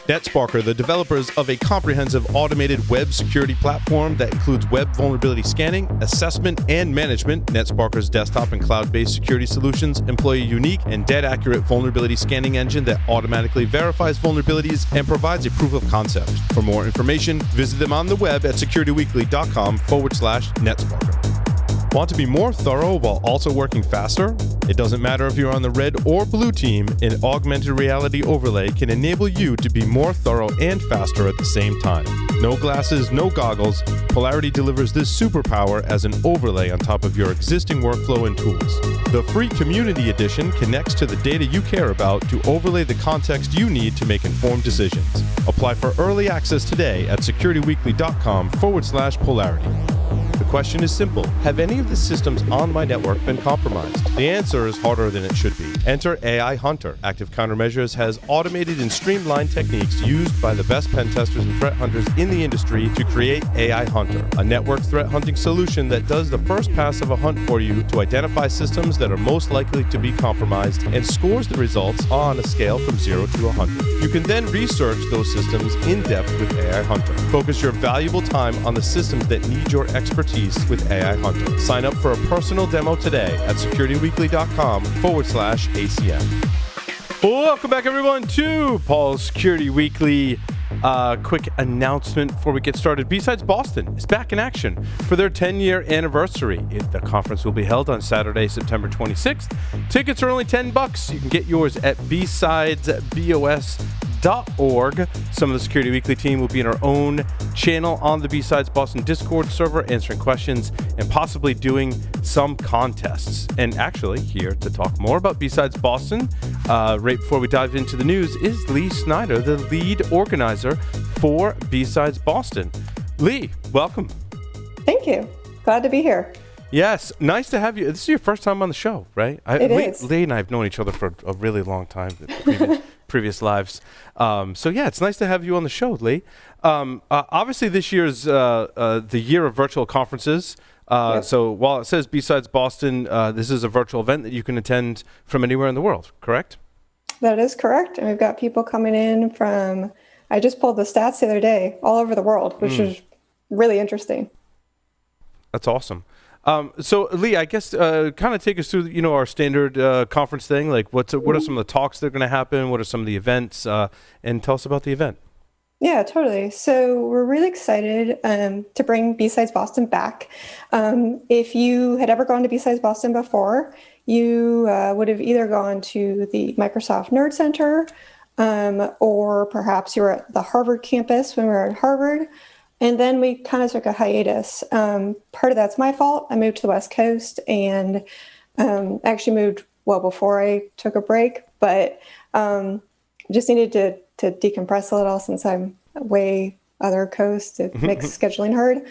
NetSparker, the developers of a comprehensive automated web security platform that includes web vulnerability scanning, assessment, and management. NetSparker's desktop and cloud-based security solutions employ a unique and dead-accurate vulnerability scanning engine that automatically verifies vulnerabilities and provides a proof of concept. For more information, visit them on the web at securityweekly.com/NetSparker. Want to be more thorough while also working faster? It doesn't matter if you're on the red or blue team, an augmented reality overlay can enable you to be more thorough and faster at the same time. No glasses, no goggles. Polarity delivers this superpower as an overlay on top of your existing workflow and tools. The free Community Edition connects to the data you care about to overlay the context you need to make informed decisions. Apply for early access today at securityweekly.com/polarity. The question is simple. Have any of the systems on my network been compromised? The answer is harder than it should be. Enter AI Hunter. Active Countermeasures has automated and streamlined techniques used by the best pen testers and threat hunters in the industry to create AI Hunter, a network threat hunting solution that does the first pass of a hunt for you to identify systems that are most likely to be compromised and scores the results on a scale from 0 to 100. You can then research those systems in depth with AI Hunter. Focus your valuable time on the systems that need your expertise with AI Hunter. Sign up for a personal demo today at securityweekly.com/ACM. Welcome back, everyone, to Paul's Security Weekly. Quick announcement before we get started. BSides Boston is back in action for their 10-year anniversary. The conference will be held on Saturday, September 26th. Tickets are only $10. You can get yours at bsidesbos.org. Some of the Security Weekly team will be in our own channel on the BSides Boston Discord server, answering questions and possibly doing some contests. And actually, here to talk more about BSides Boston, right before we dive into the news, is Lee Snyder, the lead organizer for BSides Boston. Lee, welcome. Thank you. Glad to be here. Yes, nice to have you. This is your first time on the show, right? It is. Lee and I have known each other for a really long time, previous lives. So yeah, it's nice to have you on the show, Lee. Obviously, this year's the year of virtual conferences. Yep. So while it says BSides Boston, this is a virtual event that you can attend from anywhere in the world, correct? That is correct. And we've got people coming in from, I just pulled the stats the other day, all over the world, which is really interesting. That's awesome. So Lee, I guess kind of take us through, our standard conference thing. Like, what are some of the talks that are going to happen? What are some of the events? And tell us about the event. Yeah, totally. So we're really excited to bring BSides Boston back. If you had ever gone to BSides Boston before, you would have either gone to the Microsoft Nerd Center, or perhaps you were at the Harvard campus when we were at Harvard. And then we kind of took a hiatus. Part of that's my fault. I moved to the West Coast and actually moved well before I took a break, but just needed to decompress a little since I'm way other coast. It makes scheduling hard.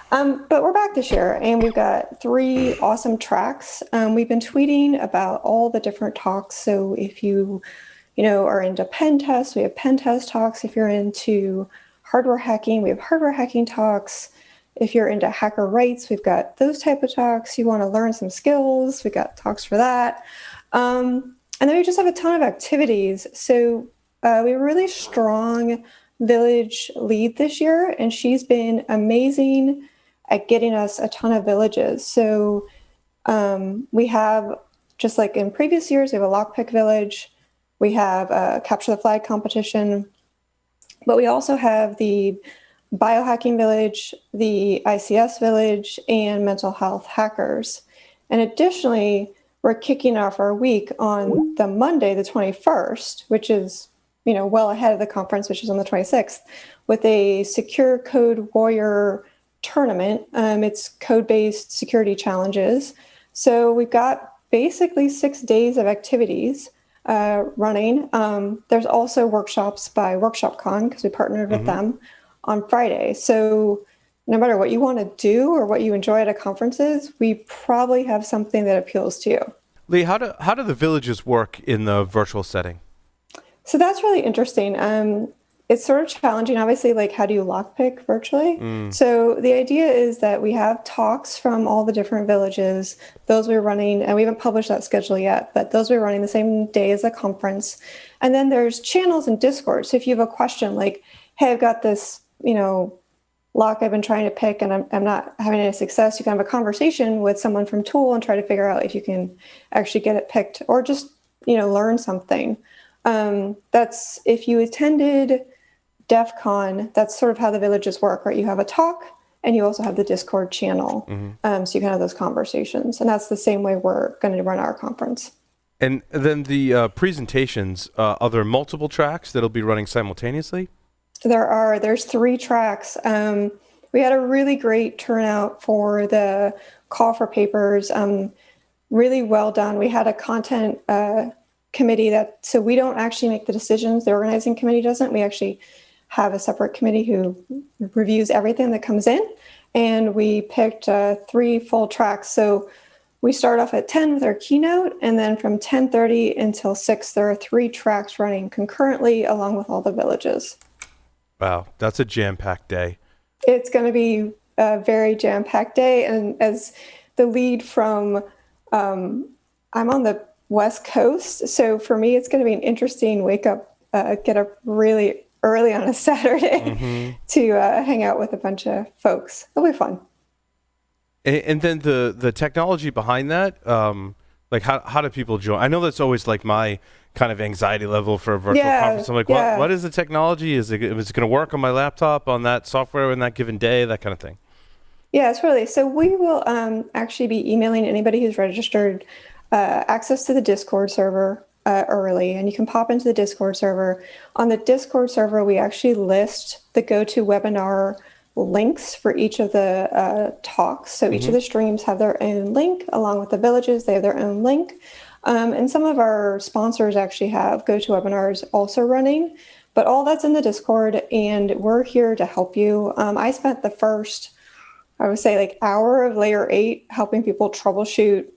But we're back this year and we've got 3 awesome tracks. We've been tweeting about all the different talks. So if you are into pen tests, we have pen test talks. If you're into hardware hacking, we have hardware hacking talks. If you're into hacker rights, we've got those type of talks. You want to learn some skills, we've got talks for that. And then we just have a ton of activities. So we have a really strong village lead this year, and she's been amazing at getting us a ton of villages. So we have, just like in previous years, we have a lockpick village. We have a capture the flag competition. But we also have the biohacking village, the ICS village, and mental health hackers. And additionally, we're kicking off our week on the Monday, the 21st, which is, well ahead of the conference, which is on the 26th, with a Secure Code Warrior tournament. It's code-based security challenges. So we've got basically 6 days of activities running. There's also workshops by WorkshopCon because we partnered with them on Friday. So no matter what you want to do or what you enjoy at a conferences, we probably have something that appeals to you. Lee, how do the villages work in the virtual setting? So that's really interesting. it's sort of challenging. Obviously, like how do you lockpick virtually? So the idea is that we have talks from all the different villages. Those we're running, and we haven't published that schedule yet, but those we're running the same day as a conference. And then there's channels in Discord. So if you have a question like, hey, I've got this, lock I've been trying to pick and I'm not having any success, you can have a conversation with someone from Tool and try to figure out if you can actually get it picked or just, learn something. That's if you attended DEF CON, that's sort of how the villages work, right? You have a talk and you also have the Discord channel. So you can have those conversations. And that's the same way we're going to run our conference. And then the presentations, are there multiple tracks that'll be running simultaneously? There's 3 tracks. We had a really great turnout for the call for papers. Really well done. We had a content committee so we don't actually make the decisions. The organizing committee doesn't. We actually have a separate committee who reviews everything that comes in. And we picked 3 full tracks. So we start off at 10 with our keynote, and then from 10:30 until 6, there are 3 tracks running concurrently along with all the villages. Wow, that's a jam-packed day. It's going to be a very jam-packed day. And as the lead from, I'm on the West Coast. So for me, it's going to be an interesting wake up, get up really early on a Saturday to hang out with a bunch of folks. It'll be fun. And then the technology behind that, like how do people join? I know that's always like my kind of anxiety level for a virtual conference. I'm like, what is the technology? Is it going to work on my laptop, on that software, on that given day, that kind of thing? Yeah, totally. So we will actually be emailing anybody who's registered access to the Discord server early, and you can pop into the Discord server. On the Discord server, we actually list the GoToWebinar links for each of the talks. So each of the streams have their own link, along with the villages, they have their own link. And some of our sponsors actually have GoToWebinars also running, but all that's in the Discord, and we're here to help you. I spent the first, I would say, like hour of layer 8 helping people troubleshoot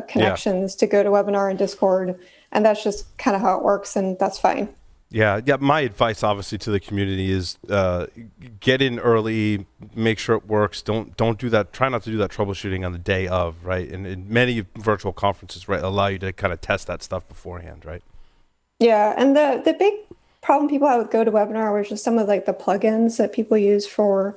connections to GoToWebinar and Discord, and that's just kind of how it works, and that's fine. Yeah. My advice, obviously, to the community is get in early, make sure it works. Don't do that. Try not to do that troubleshooting on the day of, right? And many virtual conferences, right, allow you to kind of test that stuff beforehand, right? Yeah, and the big problem people have with GoToWebinar was just some of like the plugins that people use for,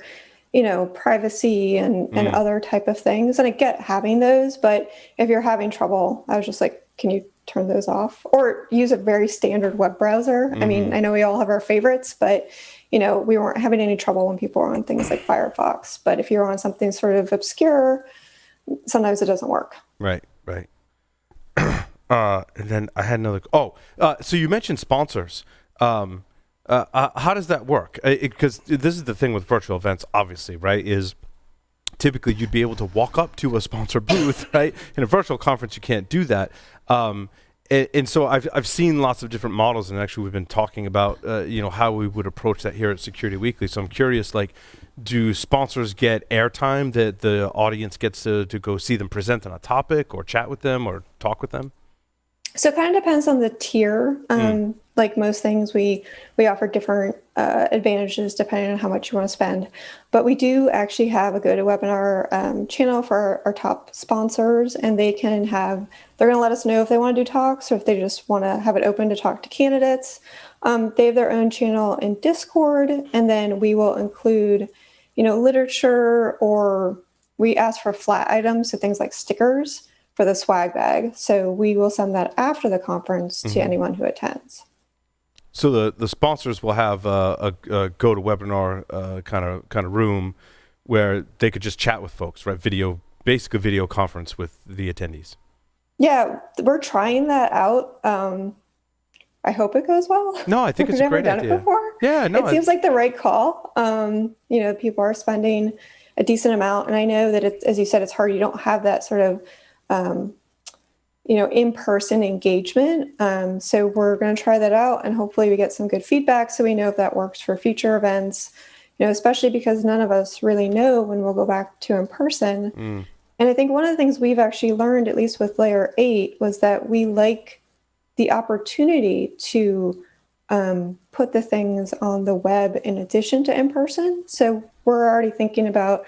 privacy and other type of things. And I get having those, but if you're having trouble, I was just like, can you turn those off or use a very standard web browser? I mean, I know we all have our favorites, but we weren't having any trouble when people were on things like Firefox. But if you're on something sort of obscure, sometimes it doesn't work. Right. And then I had another. So you mentioned sponsors. How does that work? Because this is the thing with virtual events, obviously, right? Is typically you'd be able to walk up to a sponsor booth, right? In a virtual conference, you can't do that. And so I've seen lots of different models, and actually we've been talking about how we would approach that here at Security Weekly. So I'm curious, like, do sponsors get airtime that the audience gets to go see them present on a topic or chat with them or talk with them? So it kind of depends on the tier. Like most things, we offer different advantages depending on how much you want to spend. But we do actually have a GoToWebinar channel for our top sponsors, and they're going to let us know if they want to do talks or if they just want to have it open to talk to candidates. They have their own channel in Discord, and then we will include, literature, or we ask for flat items, so things like stickers for the swag bag. So we will send that after the conference to anyone who attends. So the sponsors will have a GoToWebinar kind of room where they could just chat with folks, right? Basically video conference with the attendees. Yeah, we're trying that out. I hope it goes well. No, I think it's a great idea. We've never done it before. Yeah, no, it seems like the right call. People are spending a decent amount, and I know that as you said, it's hard. You don't have that sort of in-person engagement. So we're going to try that out, and hopefully we get some good feedback so we know if that works for future events, especially because none of us really know when we'll go back to in person. And I think one of the things we've actually learned, at least with Layer 8, was that we like the opportunity to put the things on the web in addition to in person. So we're already thinking about,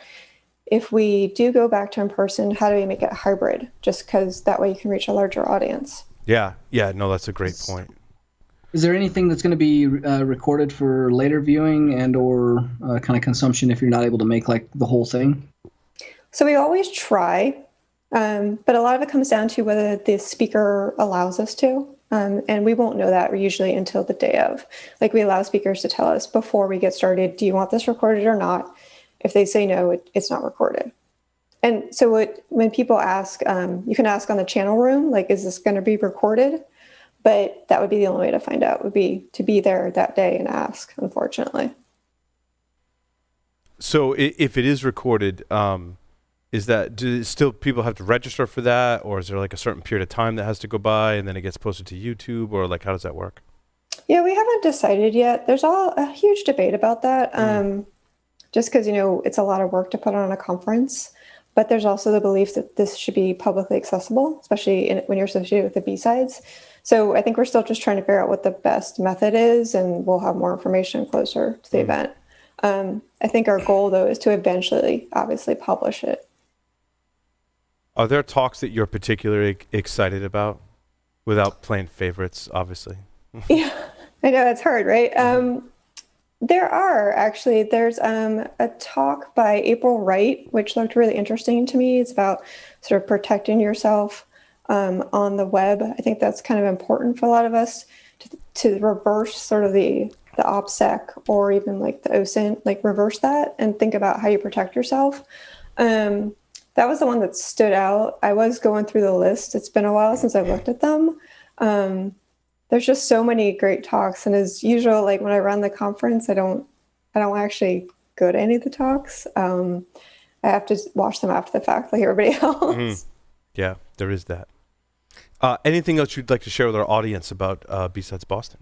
if we do go back to in person, how do we make it hybrid? Just because that way you can reach a larger audience. Yeah, no, that's a great point. Is there anything that's going to be recorded for later viewing and or kind of consumption if you're not able to make like the whole thing? So we always try, but a lot of it comes down to whether the speaker allows us to. And we won't know that usually until the day of. Like, we allow speakers to tell us before we get started, do you want this recorded or not? If they say no, it's not recorded. And so when people ask, you can ask on the channel room, like, is this going to be recorded? But that would be the only way to find out, would be to be there that day and ask, unfortunately. So if it is recorded, do still people have to register for that, or is there like a certain period of time that has to go by and then it gets posted to YouTube, or like how does that work? Yeah, we haven't decided yet. There's a huge debate about that, just because, it's a lot of work to put on a conference. But there's also the belief that this should be publicly accessible, especially when you're associated with the BSides. So I think we're still just trying to figure out what the best method is, and we'll have more information closer to the event. I think our goal, though, is to eventually, obviously, publish it. Are there talks that you're particularly excited about, without playing favorites, obviously? Yeah, I know it's hard, right? There are actually. There's a talk by April Wright, which looked really interesting to me. It's about sort of protecting yourself on the web. I think that's kind of important for a lot of us to reverse sort of the OPSEC or even like the OSINT, like reverse that and think about how you protect yourself. That was the one that stood out. I was going through the list. It's been a while since I've looked at them. There's just so many great talks, and as usual, like when I run the conference, I don't actually go to any of the talks. I have to watch them after the fact, like everybody else. Yeah, there is that. Anything else you'd like to share with our audience about BSides Boston?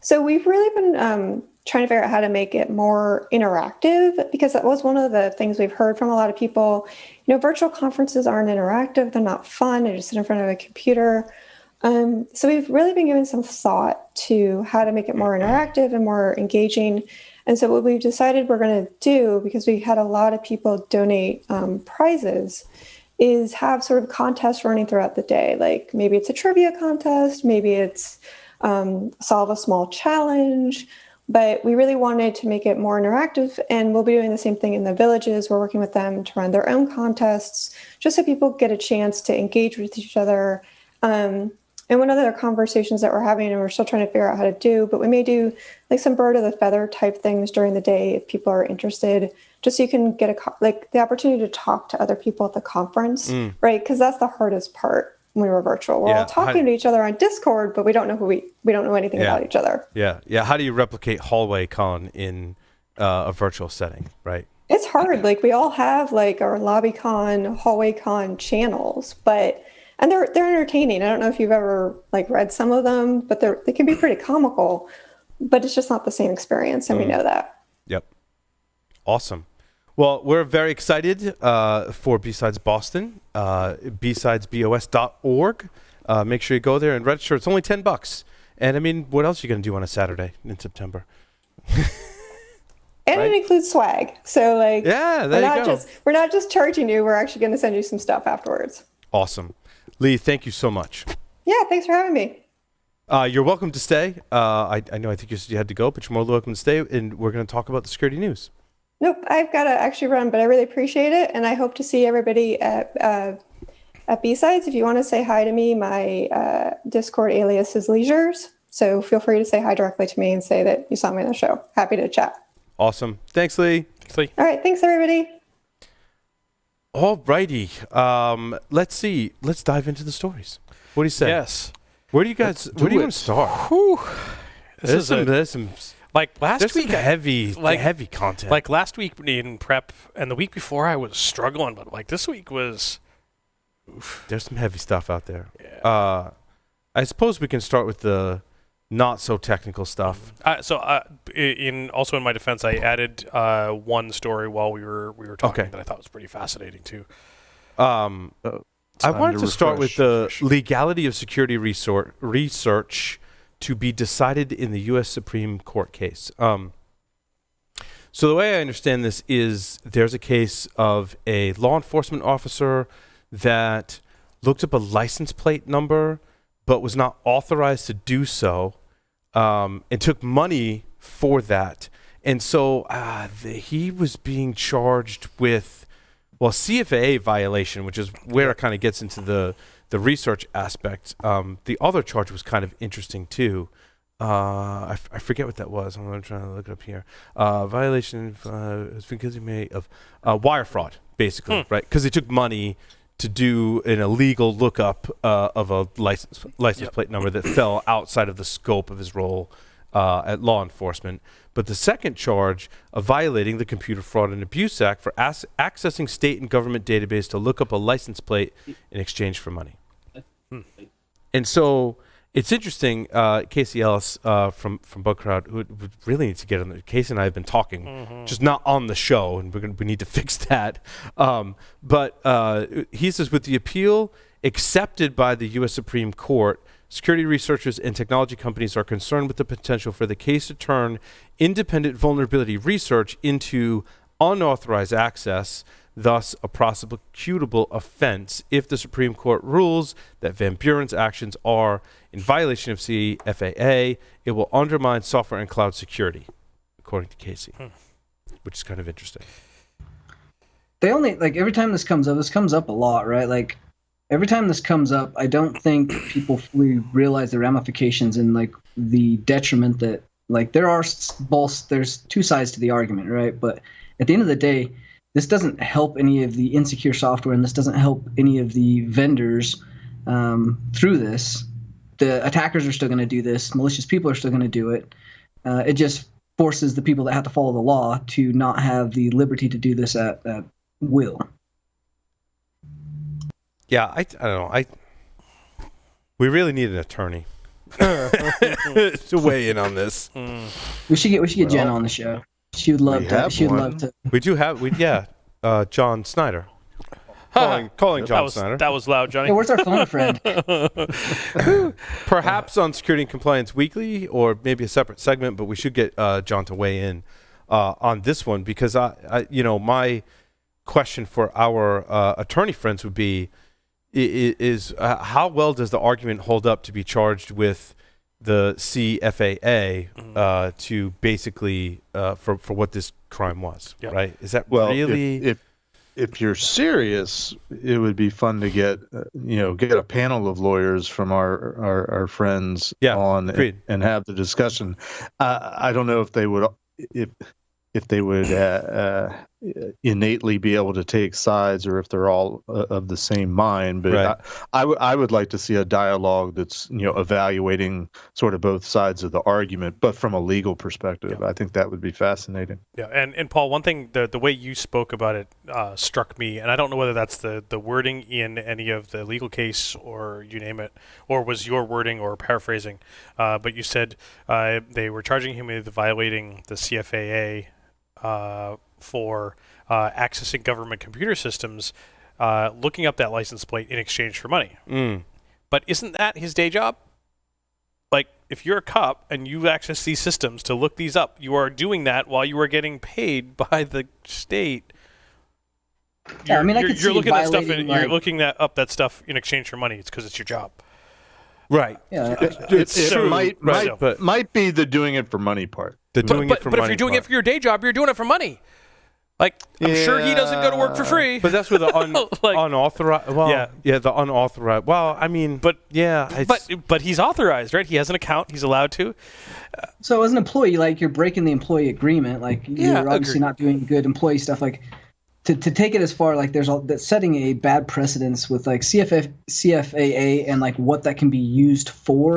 So we've really been trying to figure out how to make it more interactive, because that was one of the things we've heard from a lot of people. Virtual conferences aren't interactive. They're not fun. They just sit in front of a computer. So we've really been giving some thought to how to make it more interactive and more engaging. And so what we've decided we're going to do, because we had a lot of people donate prizes, is have sort of contests running throughout the day. Like maybe it's a trivia contest, maybe it's solve a small challenge. But we really wanted to make it more interactive, and we'll be doing the same thing in the villages. We're working with them to run their own contests, just so people get a chance to engage with each other. And one of the conversations that we're having, and we're still trying to figure out how to do, but we may do like some bird of the feather type things during the day if people are interested, just so you can get the opportunity to talk to other people at the conference, right? Because that's the hardest part when we were virtual. We're all talking to each other on Discord, but we don't know we don't know anything about each other. Yeah. How do you replicate hallway con in a virtual setting, right? It's hard. Like we all have like our lobby con, hallway con channels, and they're entertaining. I don't know if you've ever like read some of them, but they can be pretty comical, but it's just not the same experience, and we know that. Yep. Awesome. Well, we're very excited for BSides Boston, bsidesbos.org. Make sure you go there and register. It's only $10. And I mean, what else are you going to do on a Saturday in September? And it includes swag. So like, we're not just charging you. We're actually going to send you some stuff afterwards. Awesome. Lee, thank you so much. Yeah, thanks for having me. You're welcome to stay. I know I think you had to go, but you're more than welcome to stay. And we're going to talk about the security news. Nope, I've got to actually run, but I really appreciate it. And I hope to see everybody at BSides. If you want to say hi to me, my Discord alias is Leisures. So feel free to say hi directly to me and say that you saw me on the show. Happy to chat. Awesome. Thanks, Lee. All right. Thanks, everybody. All righty. Let's see. Let's dive into the stories. What do you say? Yes. Where do you want to start? Whew. There's some like last week, heavy content. Like last week in prep, and the week before I was struggling, but like this week was. Oof. There's some heavy stuff out there. Yeah. I suppose we can start with the not so technical stuff. In my defense, I added one story while we were talking that I thought was pretty fascinating too. I wanted to start with the legality of security research to be decided in the U.S. Supreme Court case. So the way I understand this is there's a case of a law enforcement officer that looked up a license plate number but was not authorized to do so, and took money for that. And so he was being charged with, well, CVE violation, which is where it kind of gets into the research aspect. The other charge was kind of interesting too. I forget what that was. I'm trying to look it up here. Violation is because he made of wire fraud, basically, right? Because he took money to do an illegal lookup of a license plate number that fell outside of the scope of his role at law enforcement. But the second charge of violating the Computer Fraud and Abuse Act for accessing state and government database to look up a license plate in exchange for money. And so it's interesting, Casey Ellis from Bug Crowd, who really needs to get on the Casey and I have been talking, just not on the show, and we need to fix that. But he says, with the appeal accepted by the U.S. Supreme Court, security researchers and technology companies are concerned with the potential for the case to turn independent vulnerability research into unauthorized access, thus a prosecutable offense if the Supreme Court rules that Van Buren's actions are in violation of CVE. It will undermine software and cloud security, according to Casey, which is kind of interesting. They only, like, every time this comes up a lot, right? Like, every time this comes up, I don't think people fully realize the ramifications and, like, the detriment that, like, there's two sides to the argument, right? But at the end of the day, this doesn't help any of the insecure software, and this doesn't help any of the vendors through this. The attackers are still going to do this. Malicious people are still going to do it. It just forces the people that have to follow the law to not have the liberty to do this at will. Yeah, I don't know. We really need an attorney to weigh in on this. We should get Jen on the show. She would love to. She would love to. We do have. John Snyder. Calling John Snyder. That was loud, Johnny. Hey, where's our phone friend? Perhaps on Security and Compliance Weekly, or maybe a separate segment, but we should get John to weigh in on this one, because my question for our attorney friends would be, is how well does the argument hold up to be charged with the CVE to basically for what this crime was, right? Is that really? If you're serious, it would be fun to get a panel of lawyers from our friends on and have the discussion. I don't know if they would innately be able to take sides, or if they're all of the same mind. But I would like to see a dialogue that's evaluating sort of both sides of the argument, but from a legal perspective. I think that would be fascinating. Yeah, and Paul, one thing, the way you spoke about it struck me, and I don't know whether that's the wording in any of the legal case, or you name it, or was your wording or paraphrasing, but you said they were charging him with violating the CVE for accessing government computer systems, looking up that license plate in exchange for money. But isn't that his day job? Like, if you're a cop and you access these systems to look these up, you are doing that while you are getting paid by the state. You're looking at stuff, and you're looking up that stuff in exchange for money. It's because it's your job. Right. Yeah, it might be the doing it for money part. But if you're doing it for your day job, you're doing it for money. Like, I'm sure he doesn't go to work for free. But that's where the unauthorized. Well, the unauthorized. Well, I mean, but he's authorized, right? He has an account. He's allowed to. So as an employee, like, you're breaking the employee agreement. Like, you're obviously not doing good employee stuff. Like, to take it as far, like, that's setting a bad precedence with, like, CVE and, like, what that can be used for.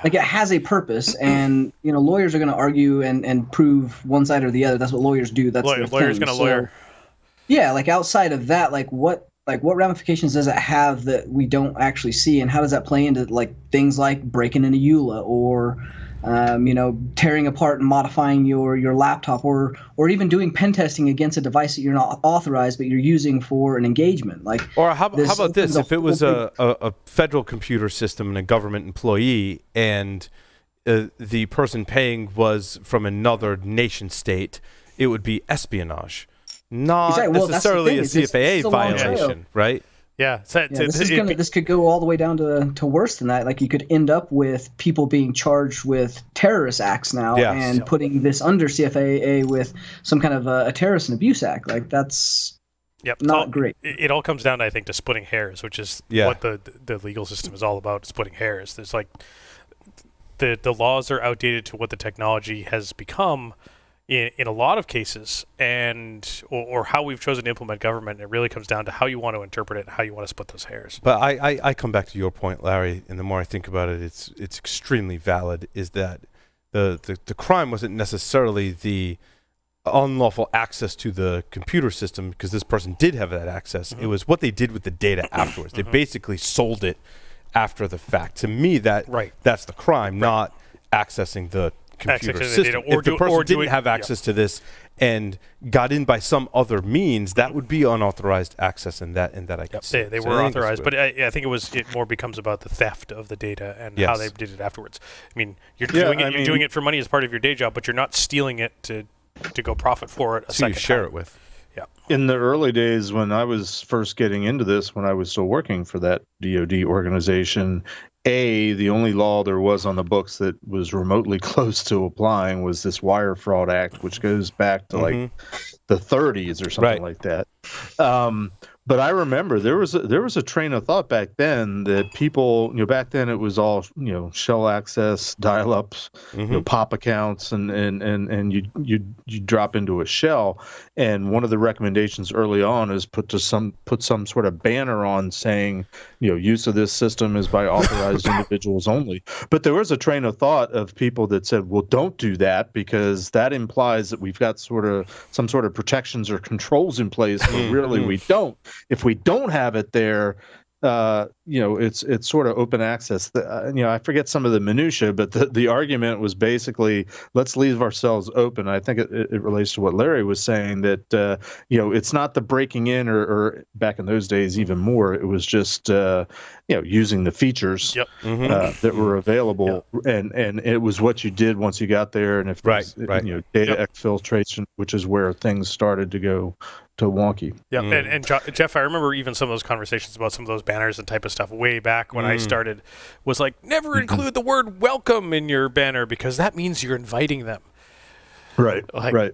Like, it has a purpose, and lawyers are going to argue and prove one side or the other. That's what lawyers do. That's their thing. Lawyer's going to lawyer. Yeah, like, outside of that, what ramifications does it have that we don't actually see, and how does that play into, like, things like breaking into EULA, or tearing apart and modifying your laptop, or even doing pen testing against a device that you're not authorized but you're using for an engagement. Like, or how about this? If it was a federal computer system and a government employee, and the person paying was from another nation state, it would be espionage, not necessarily a CFAA violation, right? Yeah, so this could go all the way down to worse than that. Like you could end up with people being charged with terrorist acts now, and putting this under CFAA with some kind of a terrorist and abuse act. Like that's not great. It all comes down, I think, to splitting hairs, which is what the legal system is all about. Splitting hairs. There's like the laws are outdated to what the technology has become. In a lot of cases, or how we've chosen to implement government, it really comes down to how you want to interpret it, and how you want to split those hairs. But I come back to your point, Larry, and the more I think about it, it's extremely valid. Is that the crime wasn't necessarily the unlawful access to the computer system, because this person did have that access. It was what they did with the data afterwards. They basically sold it after the fact. To me, that's the crime, not accessing the computer system. If the person didn't have access to this and got in by some other means, that would be unauthorized access, and that I can see. They were authorized, but I think it more becomes about the theft of the data and how they did it afterwards. I mean, you're doing it for money as part of your day job, but you're not stealing it to go profit for it. So you share it with. Yeah. In the early days when I was first getting into this, when I was still working for that DoD organization, the only law there was on the books that was remotely close to applying was this Wire Fraud Act, which goes back to like the 30s or something like that. But I remember there was a train of thought back then that people, back then it was all, shell access, dial-ups, pop accounts, and you drop into a shell. And one of the recommendations early on is put some sort of banner on saying, use of this system is by authorized individuals only. But there was a train of thought of people that said, well, don't do that, because that implies that we've got some sort of protections or controls in place, but really we don't. If we don't have it there, it's sort of open access. I forget some of the minutia, but the argument was basically, let's leave ourselves open. I think it relates to what Larry was saying, that it's not the breaking in, or back in those days even more. It was just using the features that were available, and it was what you did once you got there. And if data exfiltration, which is where things started to go to wonky. Yeah, and Jeff, I remember even some of those conversations about some of those banners and type of stuff way back when I started, was like, never include the word welcome in your banner, because that means you're inviting them. Right, right.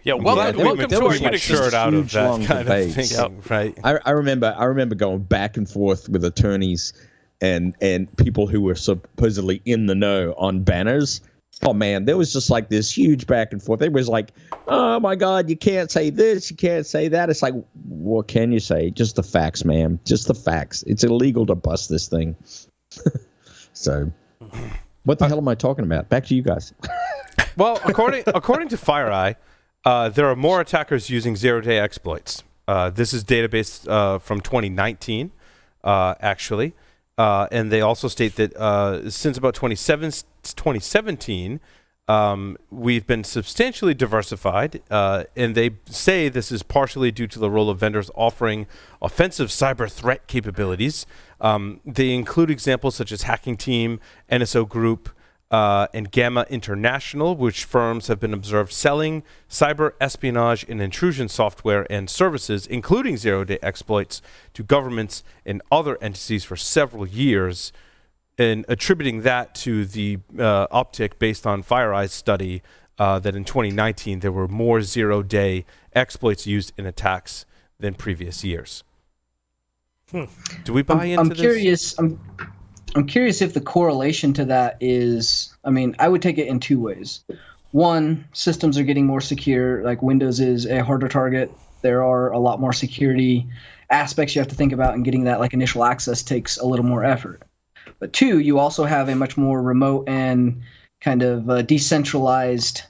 Welcome to our Unix shirt out of that kind of thinking, right? I remember going back and forth with attorneys and people who were supposedly in the know on banners. Oh man, there was just like this huge back and forth. It was like, oh my God, you can't say this, you can't say that. It's like, what can you say? Just the facts, man. Just the facts. It's illegal to bust this thing. So, what the hell am I talking about? Back to you guys. Well, according to FireEye, there are more attackers using zero-day exploits. This is database from 2019, actually. And they also state that since about 2017, we've been substantially diversified, and they say this is partially due to the role of vendors offering offensive cyber threat capabilities. They include examples such as Hacking Team, NSO Group, and Gamma International, which firms have been observed selling cyber espionage and intrusion software and services, including zero-day exploits, to governments and other entities for several years, and attributing that to the uptick based on FireEye's study that in 2019 there were more zero-day exploits used in attacks than previous years. Do we buy into this? I'm curious if the correlation to that is, I would take it in two ways. One, systems are getting more secure, like Windows is a harder target. There are a lot more security aspects you have to think about, and getting that like initial access takes a little more effort. But two, you also have a much more remote and kind of decentralized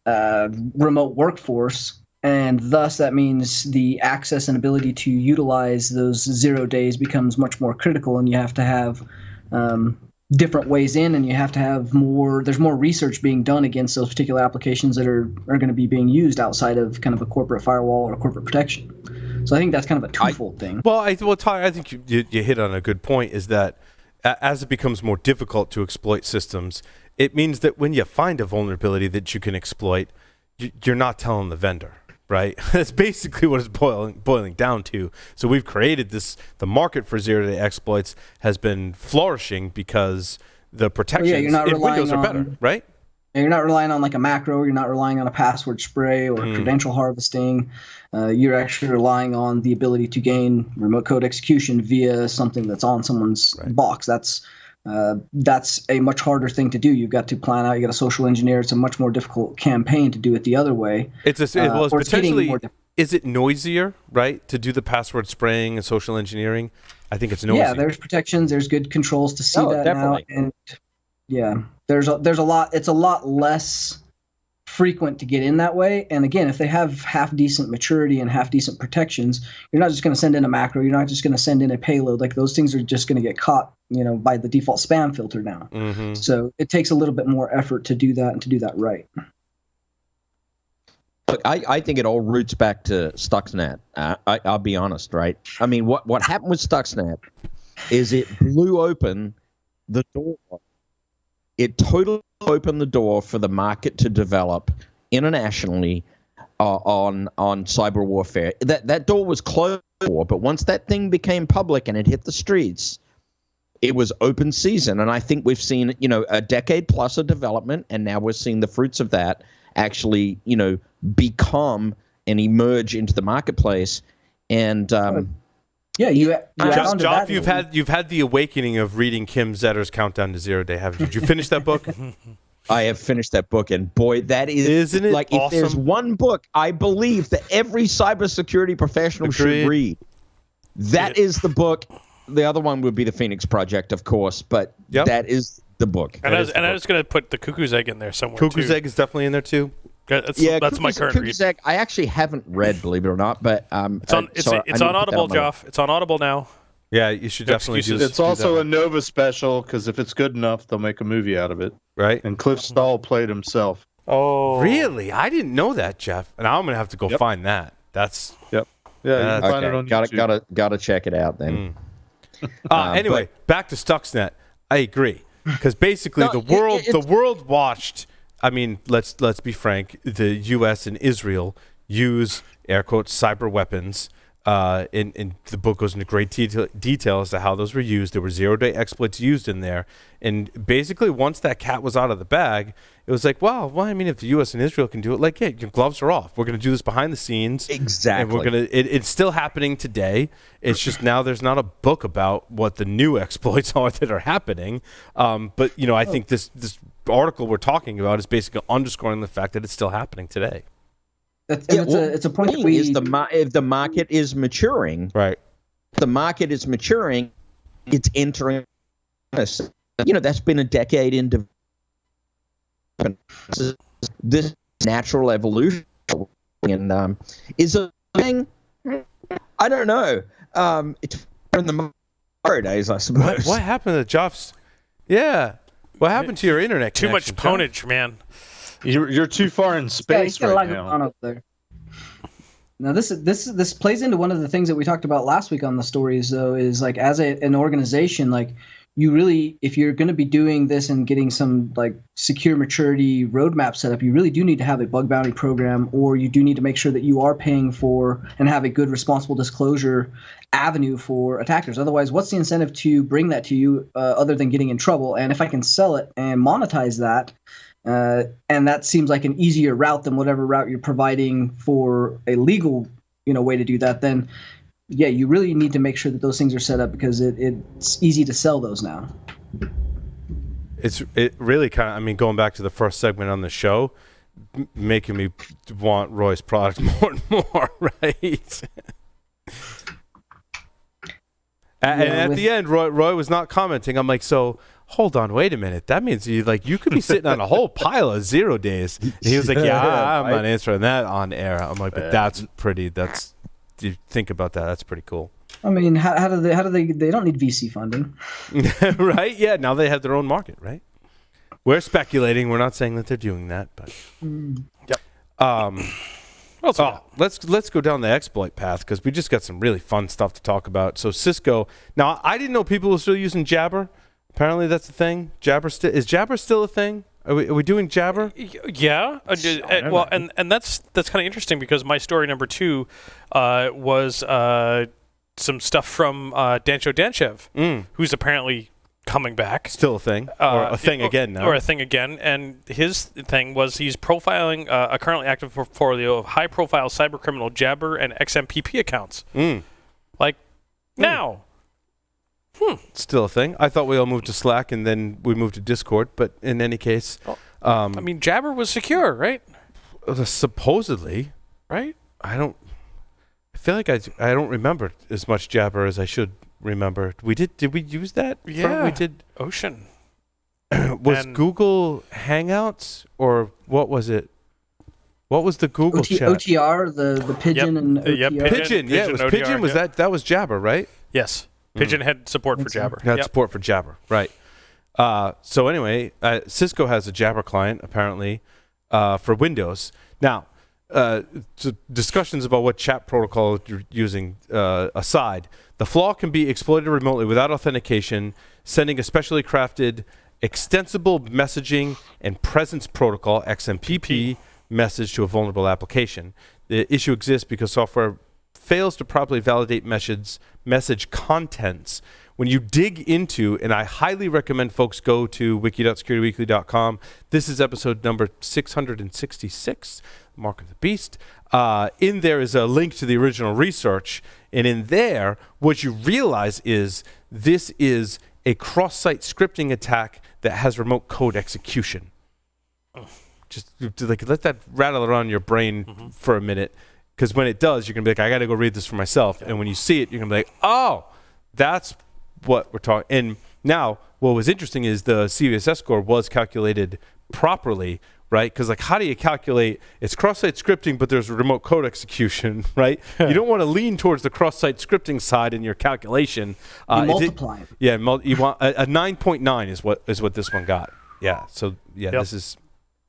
remote workforce. And thus, that means the access and ability to utilize those 0 days becomes much more critical, and you have to have different ways in, and you have to have there's more research being done against those particular applications that are going to be being used outside of kind of a corporate firewall or corporate protection. So I think that's kind of a twofold thing. Well, Ty, I think you hit on a good point, is that as it becomes more difficult to exploit systems, it means that when you find a vulnerability that you can exploit, you're not telling the vendor, right? That's basically what it's boiling down to. So we've created this. The market for zero-day exploits has been flourishing because the protections in Windows are better, right? You're not relying on like a macro. You're not relying on a password spray or credential harvesting. You're actually relying on the ability to gain remote code execution via something that's on someone's box. That's a much harder thing to do. You've got to plan out. You got to social engineer. It's a much more difficult campaign to do it the other way. It's potentially. Is it noisier, right, to do the password spraying and social engineering? I think it's noisy. Yeah, there's protections. There's good controls to see that definitely. Now, and yeah, there's a lot. It's a lot less frequent to get in that way. And again, if they have half decent maturity and half decent protections, you're not just going to send in a macro. You're not just going to send in a payload. Like those things are just going to get caught, by the default spam filter now. So it takes a little bit more effort to do that and to do that right. Look, I think it all roots back to Stuxnet. I'll be honest, right? I mean, what happened with Stuxnet is it blew open the door. It totally opened the door for the market to develop internationally on cyber warfare. That door was closed before, but once that thing became public and it hit the streets, it was open season. And I think we've seen, a decade plus of development, and now we're seeing the fruits of that actually, become and emerge into the marketplace. And Joff, you've had the awakening of reading Kim Zetter's Countdown to Zero Day, haven't you? Did you finish that book? I have finished that book, and boy, that is, isn't it like, awesome? If there's one book I believe that every cybersecurity professional should read, that is the book. The other one would be the Phoenix Project, of course, but that is the book. And I was going to put the Cuckoo's Egg in there somewhere. Cuckoo's Egg is definitely in there too. That's my current Cuckoo's read. Egg, I actually haven't read, believe it or not, but it's on Audible, Joff. It's on Audible now. Yeah, you should definitely do this. It's also a Nova special because if it's good enough, they'll make a movie out of it. Right. And Cliff Stahl played himself. Oh, really? I didn't know that, Jeff. And I'm gonna have to go find that. That's Yeah, you can find it on YouTube. Gotta check it out then. Anyway, back to Stuxnet. I agree because basically the world watched. I mean, let's be frank. The U.S. and Israel use air quotes cyber weapons. In the book goes into great detail as to how those were used. There were zero-day exploits used in there, and basically once that cat was out of the bag, it was like, well, I mean, if the U.S. and Israel can do it, like, yeah, your gloves are off. We're going to do this behind the scenes. Exactly. And it's still happening today. It's just now there's not a book about what the new exploits are that are happening. But I think this article we're talking about is basically underscoring the fact that it's still happening today. It's a point that if the market is maturing, right? The market is maturing. It's entering. That's been a decade in development. This natural evolution and is a thing. I don't know. It's in the days, I suppose. What happened to Joff's? Yeah. What happened to your internet Too much connection, ponage, man. You're too far in space right now. Now this plays into one of the things that we talked about last week on the stories, though, is like as an organization, like you really, if you're going to be doing this and getting some like secure maturity roadmap set up, you really do need to have a bug bounty program, or you do need to make sure that you are paying for and have a good responsible disclosure avenue for attackers. Otherwise, what's the incentive to bring that to you other than getting in trouble? And if I can sell it and monetize that, and that seems like an easier route than whatever route you're providing for a legal, way to do that, then yeah, you really need to make sure that those things are set up because it's easy to sell those now. It really kind of, going back to the first segment on the show, making me want Roy's product more and more, right? And at the end, Roy was not commenting. I'm like, so hold on, wait a minute. That means you could be sitting on a whole pile of 0 days. And he was like, I'm not answering that on air. I'm like, but that's pretty. You think about that. That's pretty cool. I mean, how do they don't need VC funding, right? Yeah. Now they have their own market, right? We're speculating. We're not saying that they're doing that, but yep. Let's go down the exploit path because we just got some really fun stuff to talk about. So Cisco. Now I didn't know people were still using Jabber. Apparently that's a thing. Is Jabber still a thing? Are we doing Jabber? Yeah. Well, and that's kind of interesting because my story number 2 was some stuff from Dancho Danchev, who's apparently coming back. Still a thing, or a thing again now. Or a thing again, and his thing was he's profiling a currently active portfolio of high-profile cybercriminal Jabber and XMPP accounts. Now. Still a thing. I thought we all moved to Slack and then we moved to Discord, but in any case, I mean, Jabber was secure, right? Supposedly, right? I feel like I don't remember as much Jabber as I should remember. Did we use that? Yeah, we did. Ocean. Was Google Hangouts or what was it? What was the Google chat? OTR, the Pigeon and OTR. Pigeon. Yeah, it was OTR, Pigeon. Was that was Jabber, right? Yes. Pigeon had support for Jabber. Had support for Jabber, right. So anyway, Cisco has a Jabber client, apparently, for Windows. Now, discussions about what chat protocol you're using aside, the flaw can be exploited remotely without authentication, sending a specially crafted extensible messaging and presence protocol, XMPP, message to a vulnerable application. The issue exists because software fails to properly validate message contents. When you dig into, and I highly recommend folks go to wiki.securityweekly.com. This is episode number 666, Mark of the Beast. In there is a link to the original research, and in there, what you realize is this is a cross-site scripting attack that has remote code execution. Just like let that rattle around your brain for a minute. Because when it does, you're going to be like, I got to go read this for myself. And when you see it, you're going to be like, oh, that's what we're talking. And now, what was interesting is the CVSS score was calculated properly, right? Because like, how do you calculate? It's cross-site scripting, but there's remote code execution, right? You don't want to lean towards the cross-site scripting side in your calculation. You multiply it. Yeah, you want a 9.9 is what this one got. Yeah, so yeah, this is...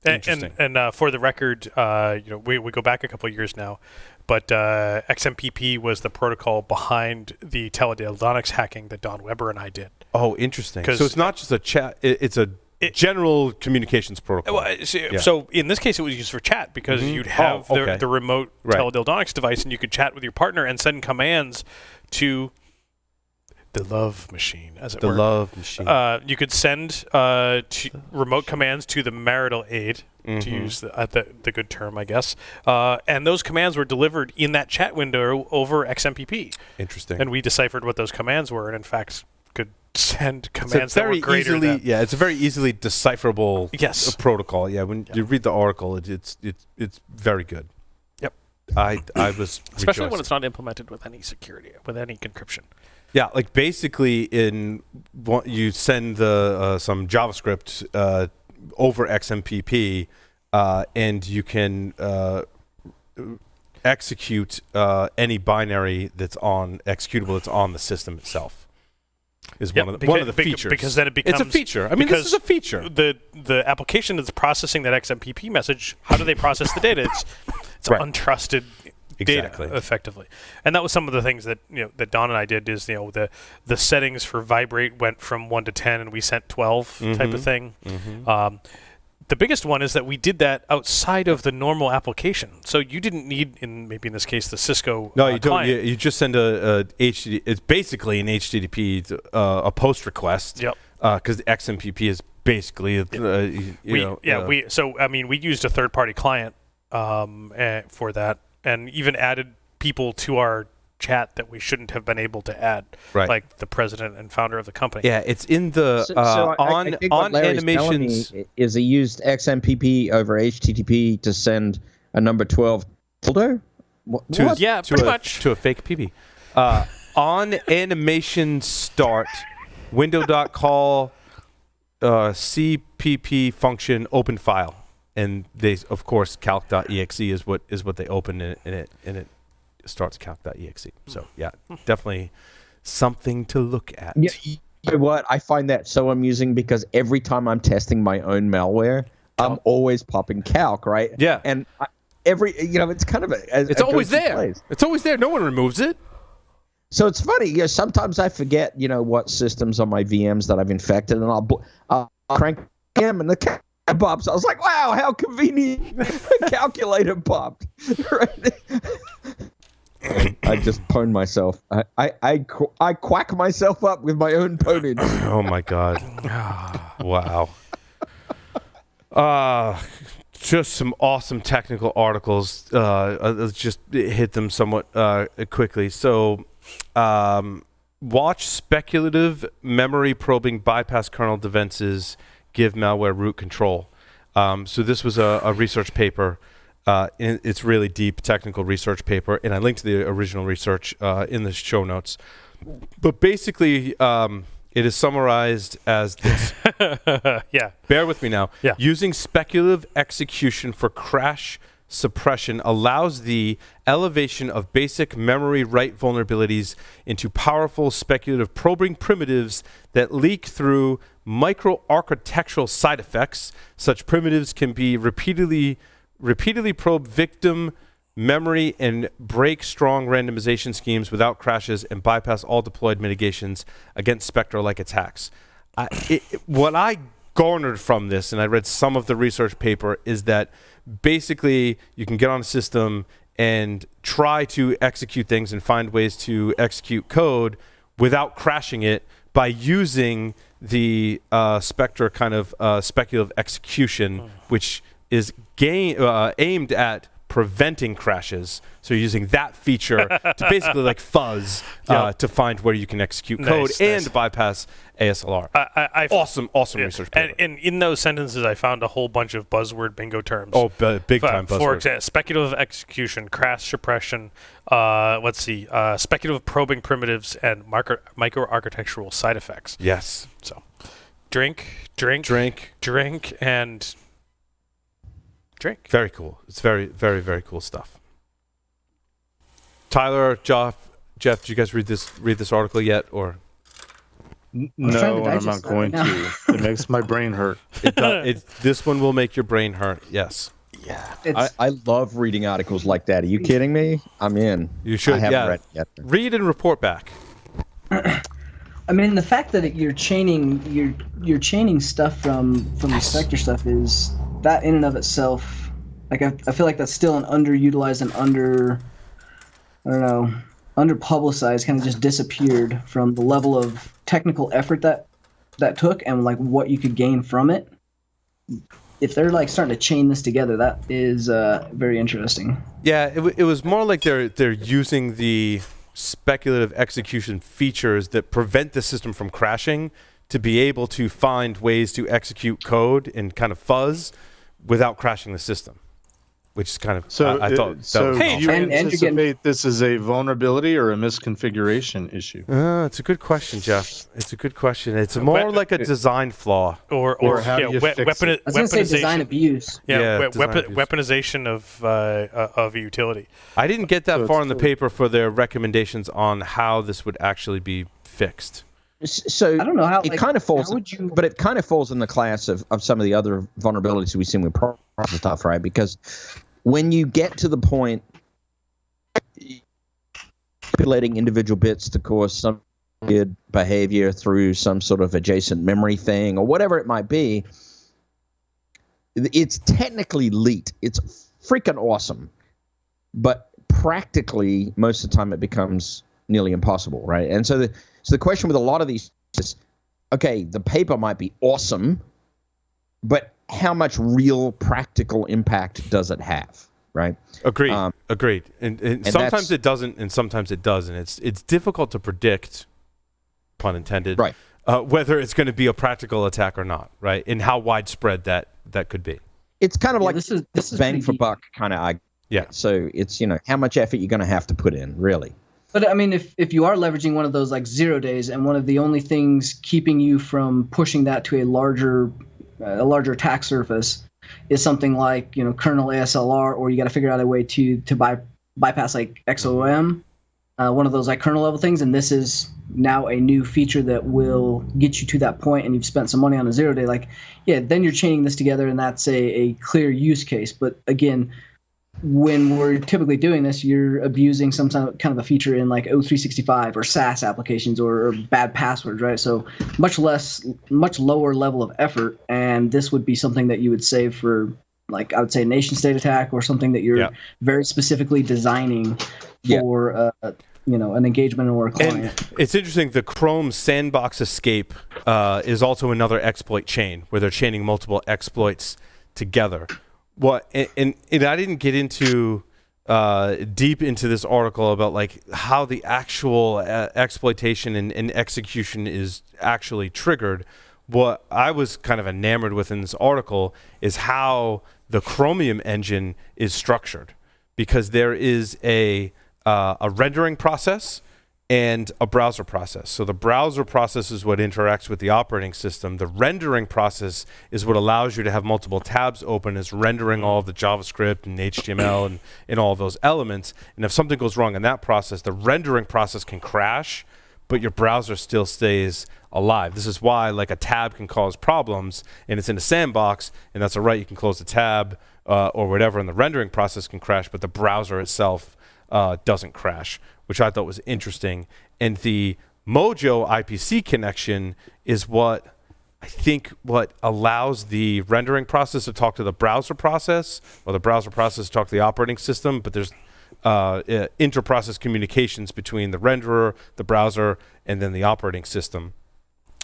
Interesting. And for the record, we go back a couple of years now, but XMPP was the protocol behind the teledildonics hacking that Don Weber and I did. Oh, interesting. So it's not just a chat; it's a general communications protocol. So in this case, it was used for chat because you'd have the remote teledildonics device, and you could chat with your partner and send commands to the love machine, as it were. The love machine. You could send remote commands to the marital aid, to use the good term, I guess. And those commands were delivered in that chat window over XMPP. Interesting. And we deciphered what those commands were, and in fact could send commands that were greater than... Yeah, it's a very easily decipherable protocol. Yeah, when you read the article, it's very good. Yep. I was especially rejoiced. when it's not implemented with any security, with any encryption. Yeah, like basically you send some JavaScript over XMPP, and you can execute any binary that's executable that's on the system itself. Is one of the features. Because then it becomes... It's a feature. I mean, this is a feature. The application that's processing that XMPP message, how do they process the data? It's untrusted data, effectively. And that was some of the things that that Don and I did is the settings for vibrate went from 1 to 10 and we sent 12 type of thing. The biggest one is that we did that outside of the normal application. So you didn't need, maybe in this case, the Cisco No, you don't. client. You just send a HTTP. It's basically an HTTP, a post request. Yep. Because XMPP is basically, we used a third-party client for that, and even added people to our chat that we shouldn't have been able to add, like the president and founder of the company. Yeah, it's in the I think what Larry's animations. telling me is he used XMPP over HTTP to send a number 12 dildo? Pretty much to a fake PP. On animation start, window.call cpp function open file, and they of course calc.exe is what they open in it starts calc.exe. So yeah, definitely something to look at. Yeah, you know what? I find that so amusing because every time I'm testing my own malware, I'm always popping calc, right? Yeah. And it's kind of it's always there. It's always there. No one removes it. So it's funny. Sometimes I forget, what systems on my VMs that I've infected, and I'll crank them and the calculator pops. I was like, wow, how convenient! The calculator popped. Right? I just pwned myself. I quack myself up with my own pwnage. Oh my god! Wow. Just some awesome technical articles. Let's just hit them somewhat quickly. So, watch speculative memory probing bypass kernel defenses give malware root control. So this was a research paper. It's really deep technical research paper, and I linked to the original research in the show notes. But basically, it is summarized as this. Yeah. Bear with me now. Yeah. Using speculative execution for crash suppression allows the elevation of basic memory write vulnerabilities into powerful speculative probing primitives that leak through microarchitectural side effects. Such primitives can be repeatedly probe victim memory and break strong randomization schemes without crashes and bypass all deployed mitigations against Spectre-like attacks. What I garnered from this, and I read some of the research paper, is that basically you can get on a system and try to execute things and find ways to execute code without crashing it by using the Spectre kind of speculative execution, which is aimed at preventing crashes. So you're using that feature to basically like fuzz to find where you can execute code and bypass ASLR. Awesome research paper. And in those sentences, I found a whole bunch of buzzword bingo terms. Oh, big time buzzword. For example, speculative execution, crash suppression, speculative probing primitives, and microarchitectural side effects. Yes. So drink, and drink. Very cool. It's very, very, very cool stuff. Tyler, Jeff, did you guys read this article yet, or? No, I'm not going to. It makes my brain hurt. This one will make your brain hurt. Yes. Yeah. I love reading articles like that. Are you kidding me? I'm in. You should. I haven't read it yet. Read and report back. I mean, the fact that you're chaining stuff from the Spectre stuff is that in and of itself. Like I feel like that's still an underutilized and underpublicized, kind of just disappeared from the level of technical effort that took and like what you could gain from it. If they're like starting to chain this together, that is very interesting. Yeah, it was more like they're using the speculative execution features that prevent the system from crashing to be able to find ways to execute code and kind of fuzz without crashing the system. Which is kind of I thought. So, do you anticipate this is a vulnerability or a misconfiguration issue? It's a good question, Jeff. It's a good question. It's more like a design flaw, or how do you fix it? I was going to say design abuse. Weaponization of a utility. I didn't get that far in the paper for their recommendations on how this would actually be fixed. So I don't know how it kind of falls, but it kind of falls in the class of some of the other vulnerabilities we've seen with process stuff, right? Because when you get to the point manipulating individual bits to cause some good behavior through some sort of adjacent memory thing or whatever it might be, it's technically neat. It's freaking awesome. But practically, most of the time, it becomes nearly impossible, right? And so the question with a lot of these is, okay, the paper might be awesome, but how much real practical impact does it have, right? Agreed. And sometimes it doesn't, and sometimes it does, and it's difficult to predict, pun intended, right? Whether it's going to be a practical attack or not, right? And how widespread that could be. It's kind of like this is bang for buck kind of argument. Yeah. So it's how much effort you're going to have to put in, really. But I mean, if you are leveraging one of those like 0 days, and one of the only things keeping you from pushing that to a larger attack surface is something like kernel ASLR, or you got to figure out a way to bypass like XOM, one of those like kernel level things, and this is now a new feature that will get you to that point, and you've spent some money on a 0 day, then you're chaining this together, and that's a clear use case. But again, when we're typically doing this, you're abusing some kind of a feature in like O365 or SaaS applications or bad passwords, right? So much lower level of effort, and this would be something that you would save for, like, I would say, a nation state attack or something that you're very specifically designing for an engagement or a client. And it's interesting, the Chrome Sandbox escape is also another exploit chain where they're chaining multiple exploits together. And I didn't get into deep into this article about like how the actual exploitation and execution is actually triggered. What I was kind of enamored with in this article is how the Chromium engine is structured, because there is a rendering process and a browser process. So the browser process is what interacts with the operating system. The rendering process is what allows you to have multiple tabs open, is rendering all of the JavaScript and HTML and all of those elements. And if something goes wrong in that process, the rendering process can crash, but your browser still stays alive. This is why like a tab can cause problems, and it's in a sandbox, and that's all right. You can close the tab or whatever, and the rendering process can crash, but the browser itself doesn't crash, which I thought was interesting. And the Mojo IPC connection is what I think what allows the rendering process to talk to the browser process, or the browser process to talk to the operating system. But there's inter-process communications between the renderer, the browser, and then the operating system.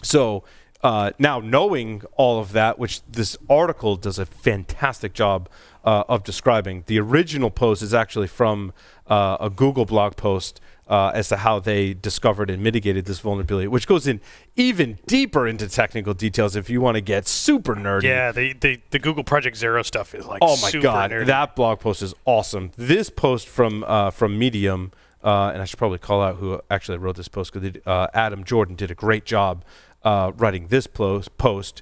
So now knowing all of that, which this article does a fantastic job of describing. The original post is actually from a Google blog post as to how they discovered and mitigated this vulnerability, which goes in even deeper into technical details if you want to get super nerdy. Yeah, the Google Project Zero stuff is like, oh my super god, nerdy. That blog post is awesome. This post from Medium, and I should probably call out who actually wrote this post, because Adam Jordan did a great job writing this post.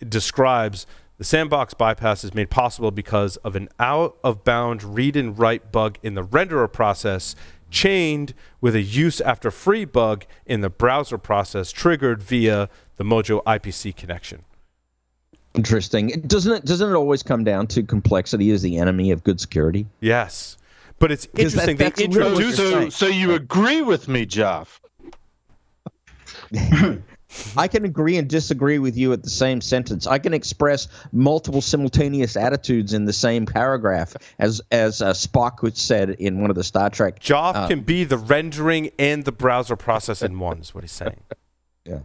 Describes the sandbox bypass is made possible because of an out-of-bound read and write bug in the renderer process, chained with a use after free bug in the browser process, triggered via the Mojo IPC connection. Interesting. Doesn't it always come down to complexity is the enemy of good security? Yes, but it's interesting. That's they introduce. So you agree with me, Jeff? I can agree and disagree with you at the same sentence. I can express multiple simultaneous attitudes in the same paragraph, as Spock said in one of the Star Trek. Joff can be the rendering and the browser process in one, is what he's saying. Yeah.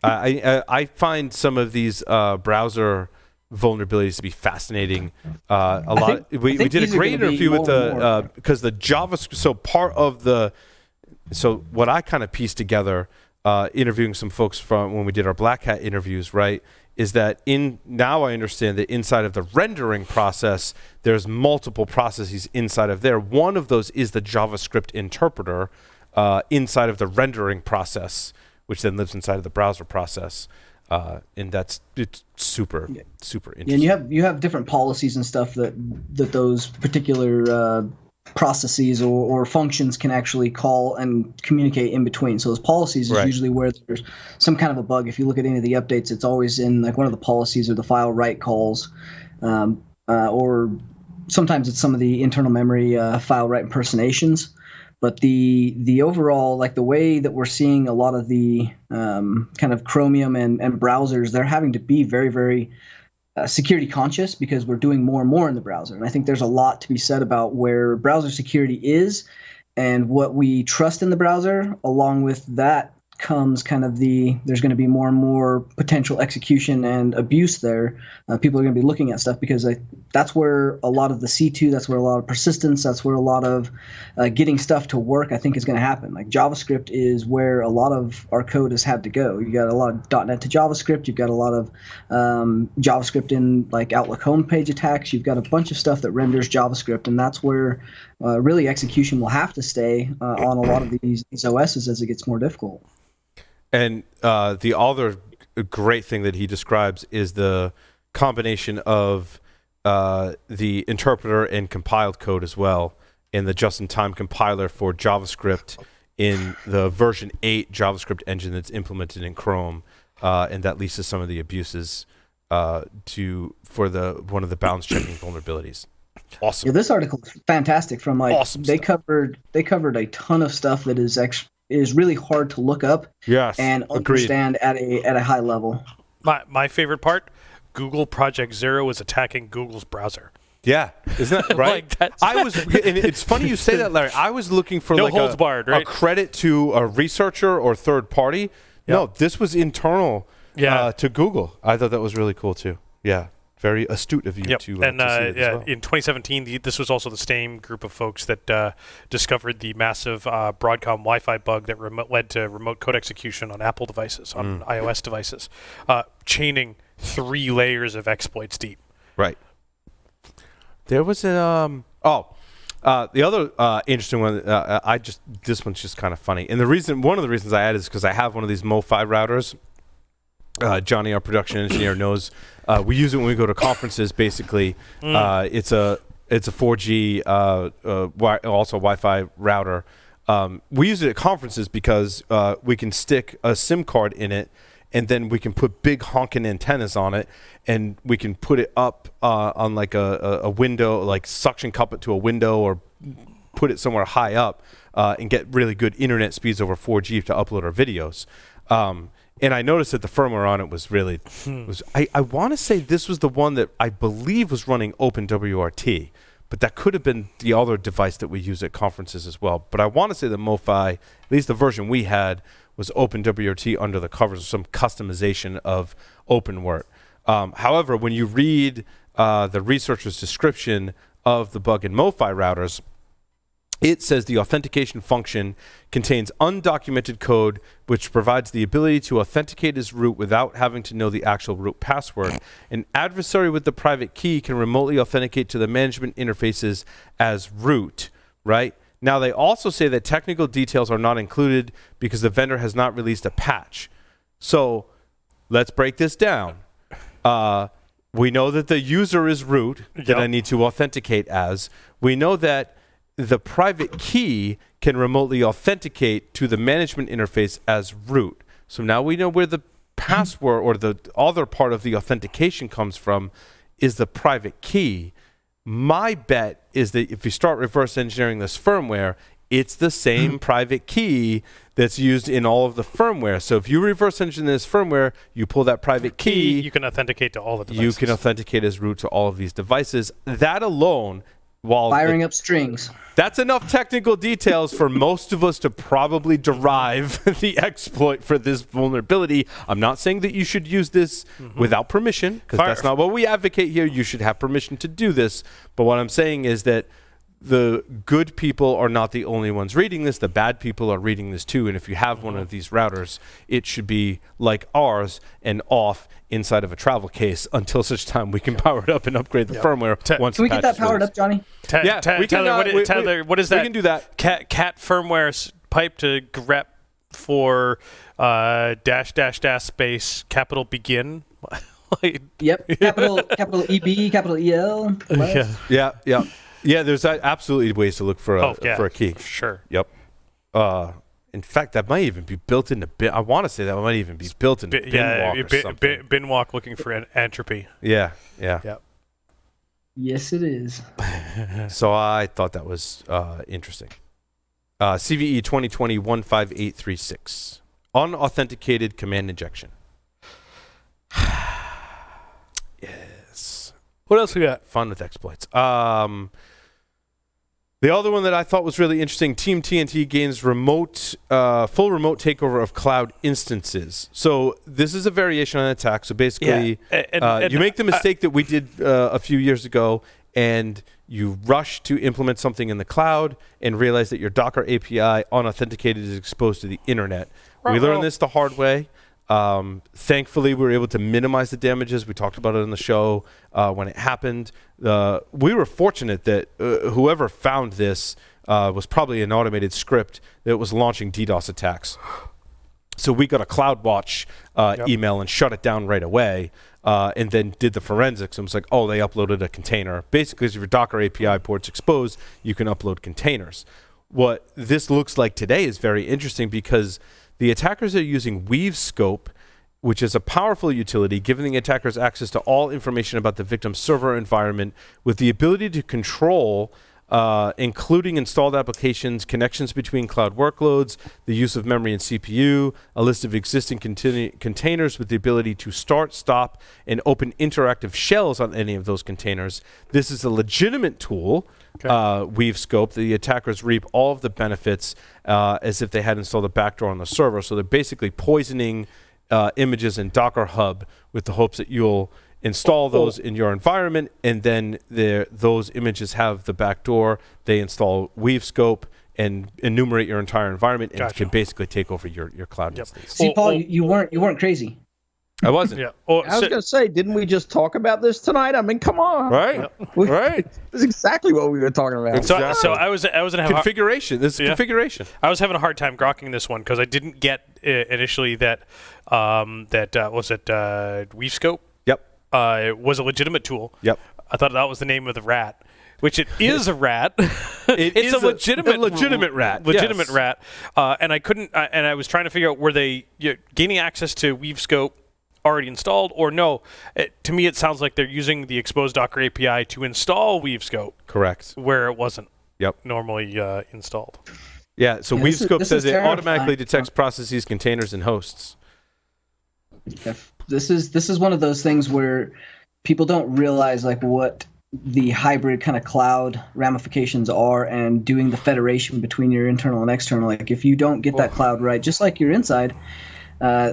I find some of these browser vulnerabilities to be fascinating. We did a great interview with the because the JavaScript. So what I kind of pieced together, interviewing some folks from when we did our Black Hat interviews, right, is that now I understand that inside of the rendering process, there's multiple processes inside of there. One of those is the JavaScript interpreter inside of the rendering process, which then lives inside of the browser process. And it's super interesting. And you have different policies and stuff that those particular processes or functions can actually call and communicate in between. So those policies is usually where there's some kind of a bug. If you look at any of the updates, it's always in like one of the policies or the file write calls, or sometimes it's some of the internal memory file write impersonations. But the overall, like the way that we're seeing a lot of the kind of Chromium and browsers, they're having to be very, very security conscious, because we're doing more and more in the browser. And I think there's a lot to be said about where browser security is and what we trust in the browser. Along with that comes kind of there's going to be more and more potential execution and abuse there. People are going to be looking at stuff because that's where a lot of the C2, that's where a lot of persistence, that's where a lot of getting stuff to work, I think, is going to happen. Like JavaScript is where a lot of our code has had to go. You got a lot of .NET to JavaScript. You've got a lot of JavaScript in like Outlook homepage attacks. You've got a bunch of stuff that renders JavaScript, and that's where really execution will have to stay on a lot of these OSs as it gets more difficult. And the other great thing that he describes is the combination of the interpreter and compiled code as well, in the just-in-time compiler for JavaScript in the version 8 JavaScript engine that's implemented in Chrome, and that leads to some of the abuses for one of the bounds checking vulnerabilities. Awesome. Yeah, this article is fantastic. From like Awesome they stuff. covered a ton of stuff that is really hard to look up Yes. and Agreed. understand at a high level. My favorite part, Google Project Zero is attacking Google's browser. Yeah, isn't that right? Like, that's- I was, and it's funny you say that, Larry. I was looking for No like holds barred, right? a credit to a researcher or third party. No, this was internal to Google. I thought that was really cool too. Yeah, very astute of you to see that as well. In 2017, this was also the same group of folks that discovered the massive Broadcom Wi-Fi bug that led to remote code execution on Apple devices, on iOS devices, chaining 3 layers of exploits deep. Right. There was a the other interesting one. This one's just kind of funny, and one of the reasons I added is because I have one of these Mo-Fi routers. Johnny, our production engineer, knows we use it when we go to conferences. Basically, it's a 4G also Wi-Fi router. We use it at conferences because we can stick a SIM card in it, and then we can put big honking antennas on it, and we can put it up on like a window, like suction cup it to a window or put it somewhere high up and get really good internet speeds over 4G to upload our videos. And I noticed that the firmware on it was really, I want to say this was the one that I believe was running OpenWRT, but that could have been the other device that we use at conferences as well. But I want to say the MoFi, at least the version we had, was OpenWRT under the covers, some customization of OpenWrt. However, when you read the researcher's description of the bug in MoFi routers, it says the authentication function contains undocumented code which provides the ability to authenticate as root without having to know the actual root password. An adversary with the private key can remotely authenticate to the management interfaces as root, right? Now, they also say that technical details are not included because the vendor has not released a patch. So let's break this down. We know that the user is root that I need to authenticate as. We know that the private key can remotely authenticate to the management interface as root. So now we know where the password or the other part of the authentication comes from is the private key. My bet is that if you start reverse engineering this firmware, it's the same private key that's used in all of the firmware. So if you reverse engineer this firmware, you pull that private key, you can authenticate to all the devices. You can authenticate as root to all of these devices. That alone, while firing up strings, that's enough technical details for most of us to probably derive the exploit for this vulnerability. I'm not saying that you should use this without permission, because that's not what we advocate here. You should have permission to do this. But what I'm saying is that the good people are not the only ones reading this. The bad people are reading this too. And if you have one of these routers, it should be like ours and off inside of a travel case until such time we can power it up and upgrade the firmware. Once can we get that powered up, Johnny? Tyler, what is that? We can do that. Cat firmware pipe to grep for -- space capital begin. Yep. Capital EB, capital EL. Yeah, there's absolutely ways to look for a key. Sure. Yep. In fact, that might even be built into bin. I want to say that might even be built into Binwalk or something. Binwalk looking for an entropy. Yeah. Yes, it is. So I thought that was interesting. CVE 2020-15836. Unauthenticated command injection. Yes. What else we got? Fun with exploits. The other one that I thought was really interesting, Team TNT gains full remote takeover of cloud instances. So this is a variation on an attack. So basically, you make the mistake that we did a few years ago, and you rush to implement something in the cloud and realize that your Docker API unauthenticated is exposed to the internet. We learned this the hard way. Thankfully, we were able to minimize the damages. We talked about it on the show when it happened. We were fortunate that whoever found this was probably an automated script that was launching DDoS attacks. So we got a CloudWatch email and shut it down right away, and then did the forensics. And was like, oh, they uploaded a container. Basically, if your Docker API port's exposed, you can upload containers. What this looks like today is very interesting because the attackers are using Weave Scope which is a powerful utility giving the attackers access to all information about the victim's server environment with the ability to control including installed applications, connections between cloud workloads, the use of memory and CPU, a list of existing containers with the ability to start, stop, and open interactive shells on any of those containers. This is a legitimate tool, Weave Scope. The attackers reap all of the benefits as if they had installed a backdoor on the server. So they're basically poisoning images in Docker Hub with the hopes that you'll install those in your environment, and then those images have the backdoor. They install Weave Scope and enumerate your entire environment, and can basically take over your cloud instance. See, Paul, you weren't crazy. I wasn't. I was going to say, didn't we just talk about this tonight? I mean, come on. Right. Right. This is exactly what we were talking about. Exactly. So I was having configuration. This is configuration. I was having a hard time grokking this one because I didn't get initially that was it Weave Scope. It was a legitimate tool. Yep. I thought that was the name of the rat, which it is a rat. It's a legitimate rat. Legitimate rat. And I couldn't. And I was trying to figure out, were they gaining access to Weave Scope already installed or no? To me, it sounds like they're using the exposed Docker API to install Weave Scope. Correct. Where it wasn't. Normally installed. Yeah. So Weave Scope says it automatically detects processes, containers, and hosts. This is one of those things where people don't realize like what the hybrid kind of cloud ramifications are, and doing the federation between your internal and external. Like if you don't get that cloud right, just like your inside,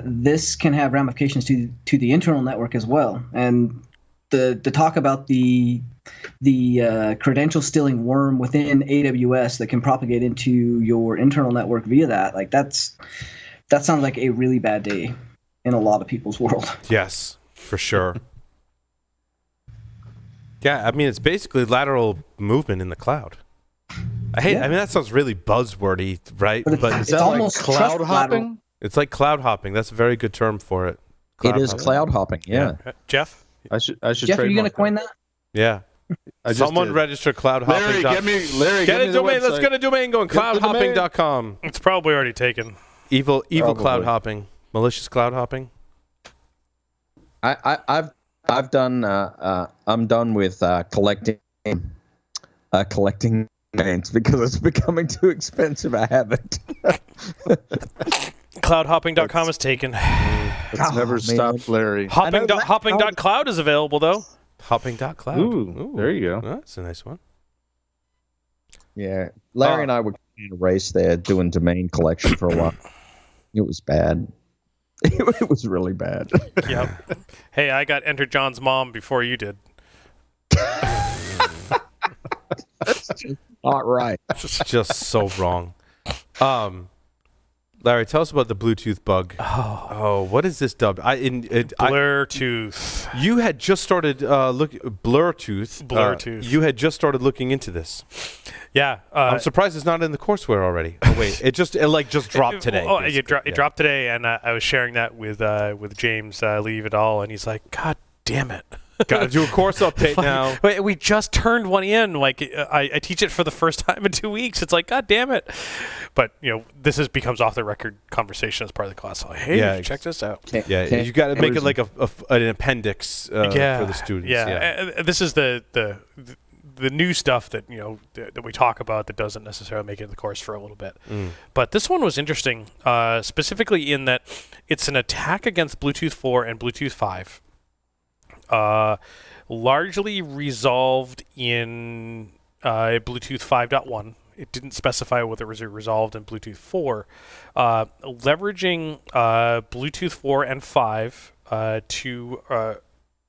this can have ramifications to the internal network as well. And the talk about the credential stealing worm within AWS that can propagate into your internal network via that, like that sounds like a really bad day in a lot of people's world. Yes, for sure. Yeah, I mean, it's basically lateral movement in the cloud. I mean, that sounds really buzzwordy, right? But it's almost like cloud hopping? It's like cloud hopping. That's a very good term for it. It is cloud hopping, yeah. Jeff? I should Jeff, are you going to coin that? Yeah. Someone register cloud hopping. Larry, get a domain. Let's get a domain going. Cloudhopping.com. It's probably already taken. Evil cloud hopping. Malicious cloud hopping. I've done. I'm done with collecting domains because it's becoming too expensive. I haven't. Cloudhopping.com is taken. It's never stopped, Larry. Hopping.cloud is available though. Hopping.cloud. Ooh, there you go. That's a nice one. Yeah, Larry and I were in a race there doing domain collection for a while. It was bad. It was really bad. Yeah. Hey, I got Enter John's mom before you did. That's just not right. Just so wrong. Larry, tell us about the Bluetooth bug. Oh, what is this dubbed? Bluetooth. You had just started Bluetooth. Bluetooth. You had just started looking into this. Yeah. I'm surprised it's not in the courseware already. Oh wait, it just dropped today. It dropped today, and I was sharing that with James Leave It All, and he's like, "God damn it." Got to do a course update now. Wait, we just turned one in. Like I teach it for the first time in 2 weeks. It's like, God damn it! But this becomes off the record conversation as part of the class. Like, hey, check this out. You got to make it like an appendix for the students. Yeah. This is the new stuff that that we talk about that doesn't necessarily make it in the course for a little bit. But this one was interesting, specifically in that it's an attack against Bluetooth 4 and Bluetooth 5. Largely resolved in Bluetooth 5.1. It didn't specify whether it was resolved in Bluetooth 4. Leveraging Bluetooth 4 and 5 to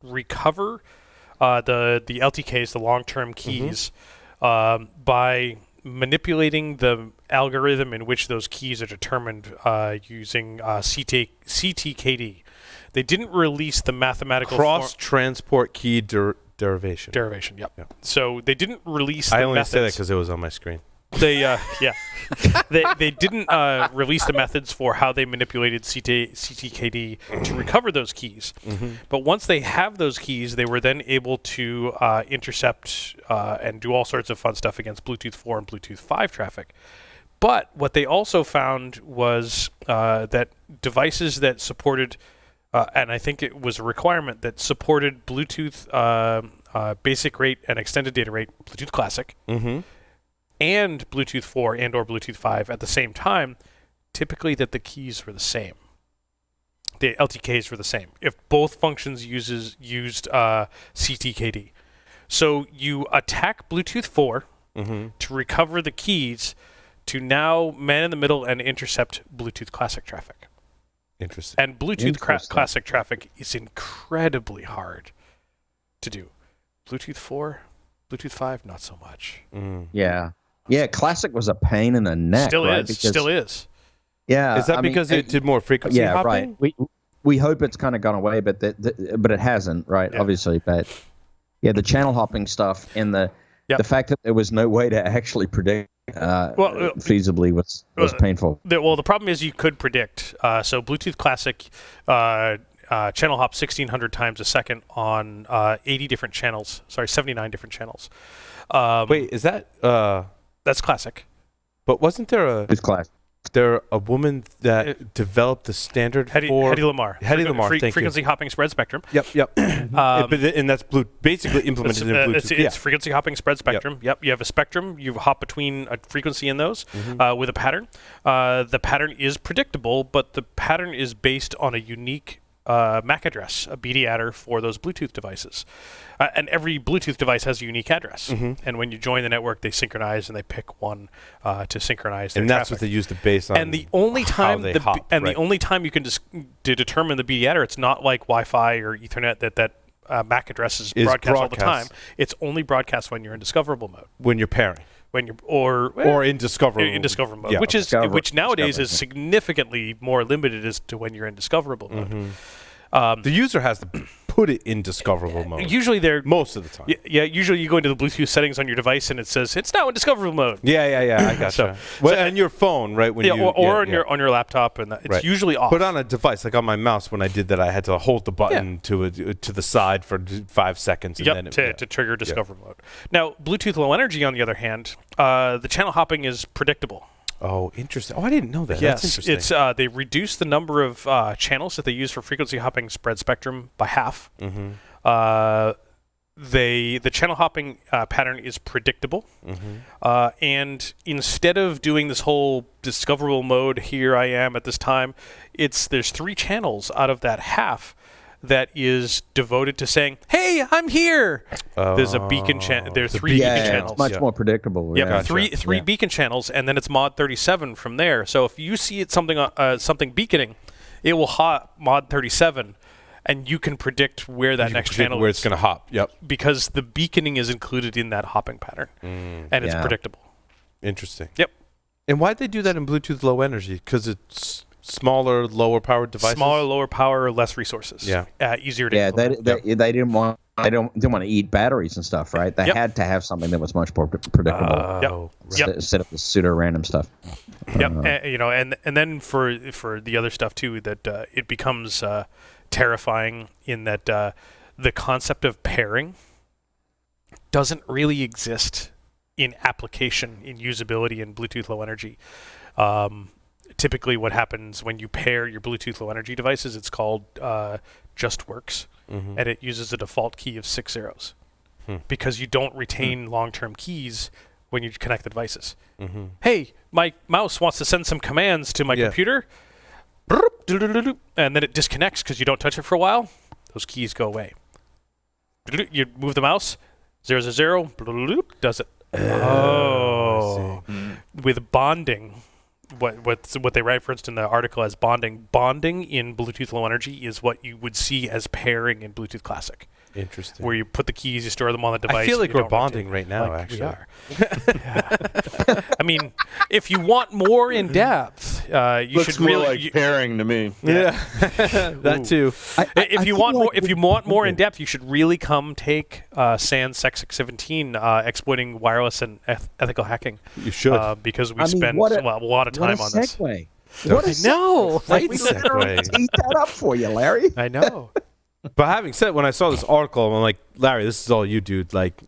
recover the LTKs, the long-term keys, by manipulating the algorithm in which those keys are determined using CTKD. They didn't release the mathematical cross-transport key derivation. Derivation, yep. So they didn't release I the only methods. say that because it was on my screen. They they didn't release the methods for how they manipulated CTKD to recover those keys. But once they have those keys, they were then able to intercept and do all sorts of fun stuff against Bluetooth 4 and Bluetooth 5 traffic. But what they also found was that devices that supported and I think it was a requirement that supported Bluetooth basic rate and extended data rate, Bluetooth Classic, Mm-hmm. and Bluetooth 4 and or Bluetooth 5 at the same time, typically that the keys were the same. The LTKs were the same. If both functions used CTKD. So you attack Bluetooth 4 to recover the keys to now man in the middle and intercept Bluetooth Classic traffic. Interesting. And Bluetooth Classic traffic is incredibly hard to do. Bluetooth 4, Bluetooth 5, not so much. Yeah. Yeah, Classic was a pain in the neck. Still right? is. Still is. Yeah. Is that because it did more frequency hopping? Right. We hope it's kind of gone away, but but it hasn't, right? Yeah. Obviously, but yeah, the channel hopping stuff and the fact that there was no way to actually predict feasibly was painful. The problem is you could predict. So Bluetooth Classic channel hop 1,600 times a second on 80 different channels. Sorry, 79 different channels. Wait, is that? That's Classic. But wasn't there It's Classic. a woman that developed the standard Hedy Lamarr. Frequency hopping spread spectrum. Yep. And that's basically implemented in Bluetooth. It's frequency hopping spread spectrum. Yep. You have a spectrum. You hop between a frequency in those with a pattern. The pattern is predictable, but the pattern is based on a unique MAC address, a BD adder for those Bluetooth devices. And every Bluetooth device has a unique address. And when you join the network, they synchronize and they pick one to synchronize their And that's traffic. what they use to base on. And the only time the only time you can to determine the BD adder, it's not like Wi-Fi or Ethernet that MAC address is broadcast all the time. It's only broadcast when you're in discoverable mode. When you're pairing. When you're or in discoverable. In discoverable mode, which nowadays is significantly more limited as to when you're in discoverable mode. The user has to put it in discoverable mode. Usually they're most of the time. Yeah, usually you go into the Bluetooth settings on your device and it says it's now in discoverable mode. Yeah, I gotcha. On your phone, right? When on your laptop, and it's usually off. But on a device, like on my mouse, when I did that, I had to hold the button to the side for 5 seconds. And then to trigger discoverable mode. Now, Bluetooth Low Energy, on the other hand, the channel hopping is predictable. Oh, interesting. Oh, I didn't know that. Yes, that's interesting. It's they reduced the number of channels that they use for frequency hopping spread spectrum by half. The channel hopping pattern is predictable, and instead of doing this whole discoverable mode, here I am at this time, there's 3 channels out of that half that is devoted to saying, "Hey, I'm here." There's a beacon channel. There are 3 beacon channels. It's much more predictable. Yeah, gotcha. three beacon channels, and then it's mod 37 from there. So if you see something beaconing, it will hop mod 37, and you can predict where that next channel where it's going to hop. Yep. Because the beaconing is included in that hopping pattern, and it's predictable. Interesting. Yep. And why'd they do that in Bluetooth Low Energy? Because it's smaller, lower powered devices. Smaller, lower power, less resources. Yeah. Easier to implement. They didn't want to eat batteries and stuff, right? They had to have something that was much more predictable. Instead of the pseudo random stuff. And then for the other stuff too, that it becomes terrifying in that the concept of pairing doesn't really exist in application, in usability in Bluetooth Low Energy. Typically what happens when you pair your Bluetooth Low Energy devices, it's called just works, and it uses a default key of 6 zeros because you don't retain long-term keys when you connect the devices. Hey, my mouse wants to send some commands to my computer, and then it disconnects because you don't touch it for a while. Those keys go away. You move the mouse, 0, 0, 0, does it. With bonding, what they referenced in the article as bonding in Bluetooth Low Energy is what you would see as pairing in Bluetooth Classic. Interesting. Where you put the keys, you store them on the device. I feel like we're bonding right now, actually. We are. I mean, if you want more in depth, you should really like pairing to me. Yeah, that too. If you want more in depth, you should really come take SANS Sec 617 exploiting wireless and ethical hacking. You should, because we spend a lot of time on this. What I know. Right segue. Eat that up for you, Larry. I know. But having said, when I saw this article, I'm like, Larry, this is all you, dude. Like,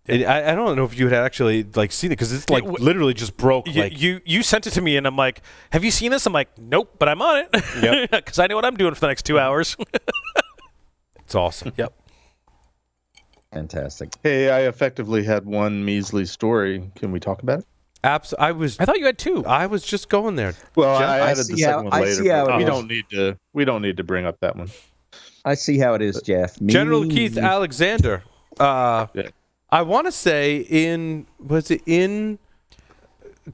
And I don't know if you had actually like seen it because it's like literally just broke. You sent it to me and I'm like, have you seen this? I'm like, nope, but I'm on it because I know what I'm doing for the next 2 hours. It's awesome. Yep. Fantastic. Hey, I effectively had one measly story. Can we talk about it? I thought you had two. I was just going there. Well, Jeff, I added the second one later. But we don't need to bring up that one. I see how it is, Jeff. General Keith Alexander. Yeah. I want to say in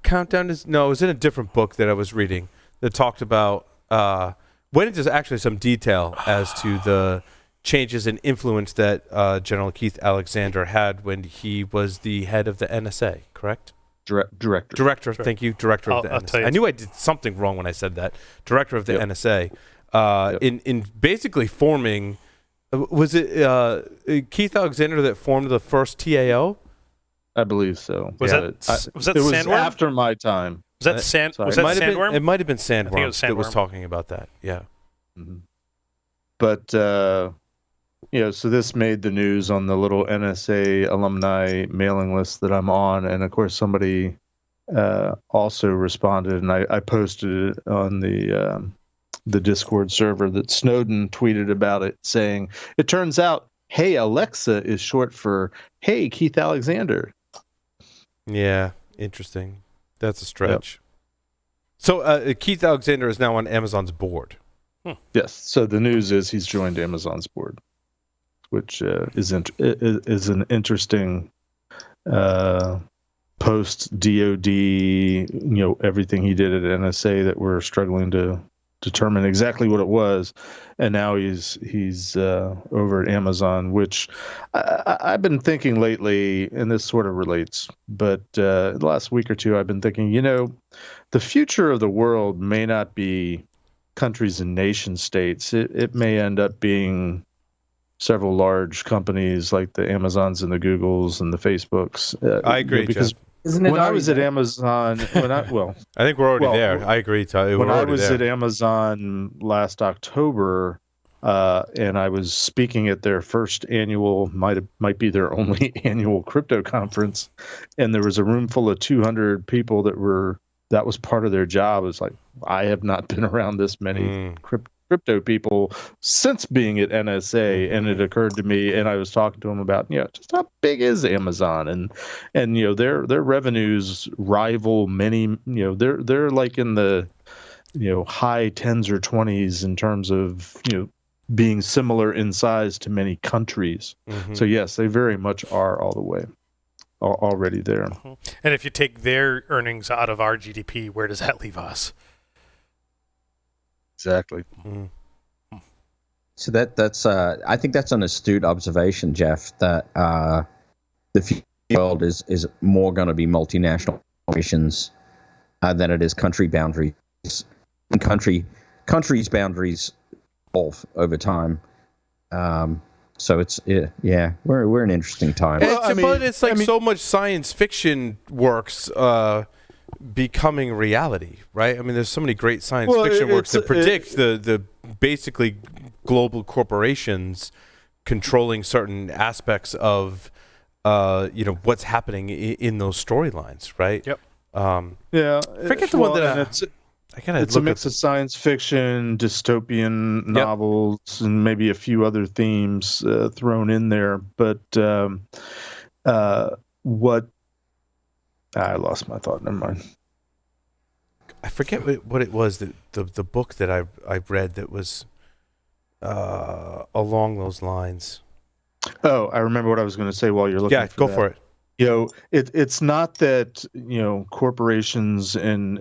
Countdown it was in a different book that I was reading that talked about went into actually some detail as to the changes and influence that General Keith Alexander had when he was the head of the NSA, correct? Director, thank you. Director of the NSA. I knew I did something wrong when I said that. Director of the NSA. In basically forming, was it Keith Alexander that formed the first TAO? I believe so. Was that it Sandworm? Was after my time. Was that Sandworm? It might have been Sandworm. I think it was Sandworm that was talking about that. Yeah. Mm-hmm. But so this made the news on the little NSA alumni mailing list that I'm on, and of course somebody also responded, and I posted it on the Discord server that Snowden tweeted about it, saying, "It turns out, hey Alexa is short for hey Keith Alexander." Yeah, interesting. That's a stretch. Yep. So Keith Alexander is now on Amazon's board. Yes. So the news is he's joined Amazon's board, which is an interesting post DoD. Everything he did at NSA that we're struggling to determine exactly what it was, and now he's over at Amazon, which I've been thinking lately, and this sort of relates, but the last week or two I've been thinking, the future of the world may not be countries and nation states. It may end up being several large companies like the Amazons and the Googles and the Facebooks. I agree, because Jeff. when I was at Amazon, I think we're already there. I agree. When I was at Amazon last October, and I was speaking at their first annual, might be their only annual crypto conference, and there was a room full of 200 people that was part of their job. It's like, I have not been around this many crypto people since being at NSA, and it occurred to me, and I was talking to them about just how big is Amazon, and their revenues rival many. They're like in the high 10s or 20s in terms of being similar in size to many countries. Mm-hmm. So yes, they very much are all the way already there. Mm-hmm. And if you take their earnings out of our GDP, where does that leave us? Exactly. Mm-hmm. So that's I think that's an astute observation, Jeff, that the future world is more going to be multinational corporations than it is country boundaries. And countries' boundaries evolve over time. So we're an interesting time. But it's like so much science fiction works becoming reality, right? I mean, there's so many great science fiction works that predict the basically global corporations controlling certain aspects of what's happening in those storylines, right? Yep. Forget the one that it's a mix of science fiction, dystopian novels, and maybe a few other themes thrown in there. But I lost my thought. Never mind. I forget what it was that the book that I read that was along those lines. Oh, I remember what I was going to say while you're looking. Yeah, go for it. It's not that corporations and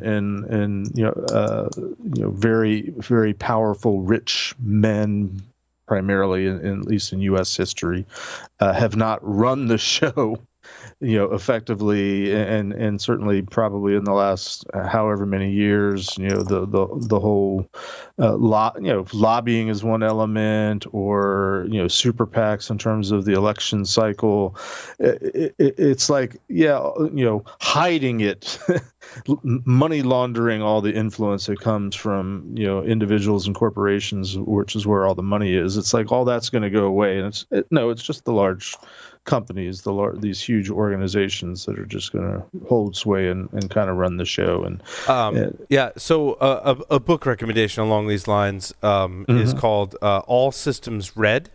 very, very powerful rich men, primarily at least in U.S. history, have not run the show effectively, and certainly probably in the last however many years, the whole lobbying is one element, or super PACs in terms of the election cycle. It's like hiding it, money laundering all the influence that comes from individuals and corporations, which is where all the money is. It's like all that's going to go away, and it's just the large companies, these huge organizations that are just going to hold sway and kind of run the show. And so a book recommendation along these lines is called All Systems Red,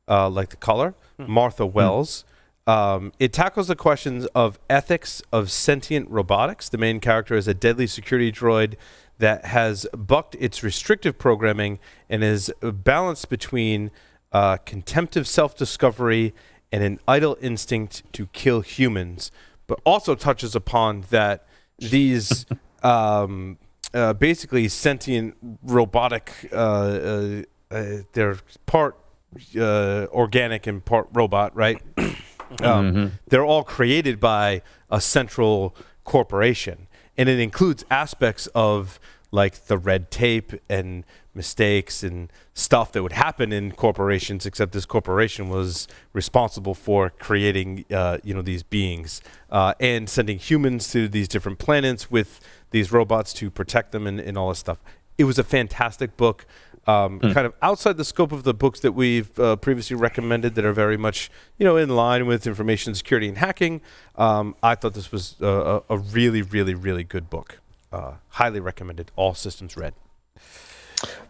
like the color, Martha Wells. It tackles the questions of ethics of sentient robotics. The main character is a deadly security droid that has bucked its restrictive programming and is balanced between contemptive self-discovery and an idle instinct to kill humans, but also touches upon that these basically sentient robotic, they're part organic and part robot, right? They're all created by a central corporation, and it includes aspects of like the red tape and mistakes and stuff that would happen in corporations, except this corporation was responsible for creating these beings and sending humans to these different planets with these robots to protect them and all this stuff. It was a fantastic book. Kind of outside the scope of the books that we've previously recommended that are very much, in line with information security and hacking. I thought this was a really, really, really good book. Highly recommended. All Systems Red.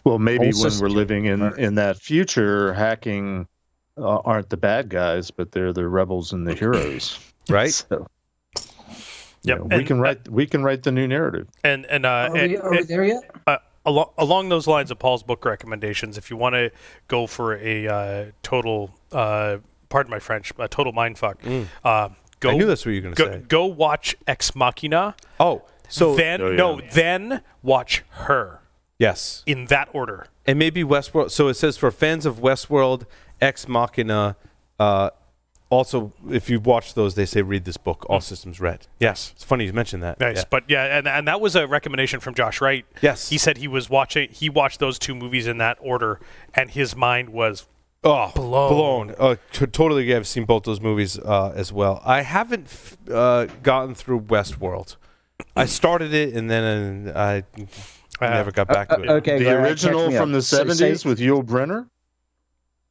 Well, maybe when we're living in that future, hacking aren't the bad guys, but they're the rebels and the heroes, right? So, yep. We can write the new narrative. Are we there yet? Along those lines of Paul's book recommendations, if you want to go for a total, pardon my French, a total mindfuck, I knew that's what you were going to say. Go watch Ex Machina. Then watch Her. Yes. In that order. And maybe Westworld. So it says for fans of Westworld, Ex Machina. Also, if you watch those, they say read this book, All Systems Red. Yes. It's funny you mentioned that. Nice. Yeah. But and that was a recommendation from Josh Wright. Yes. He said he watched those two movies in that order, and his mind was blown. Totally. I've seen both those movies as well. I haven't gotten through Westworld. I started it, and then I never got back to it. Okay, the original from the 70s with Yul Brynner?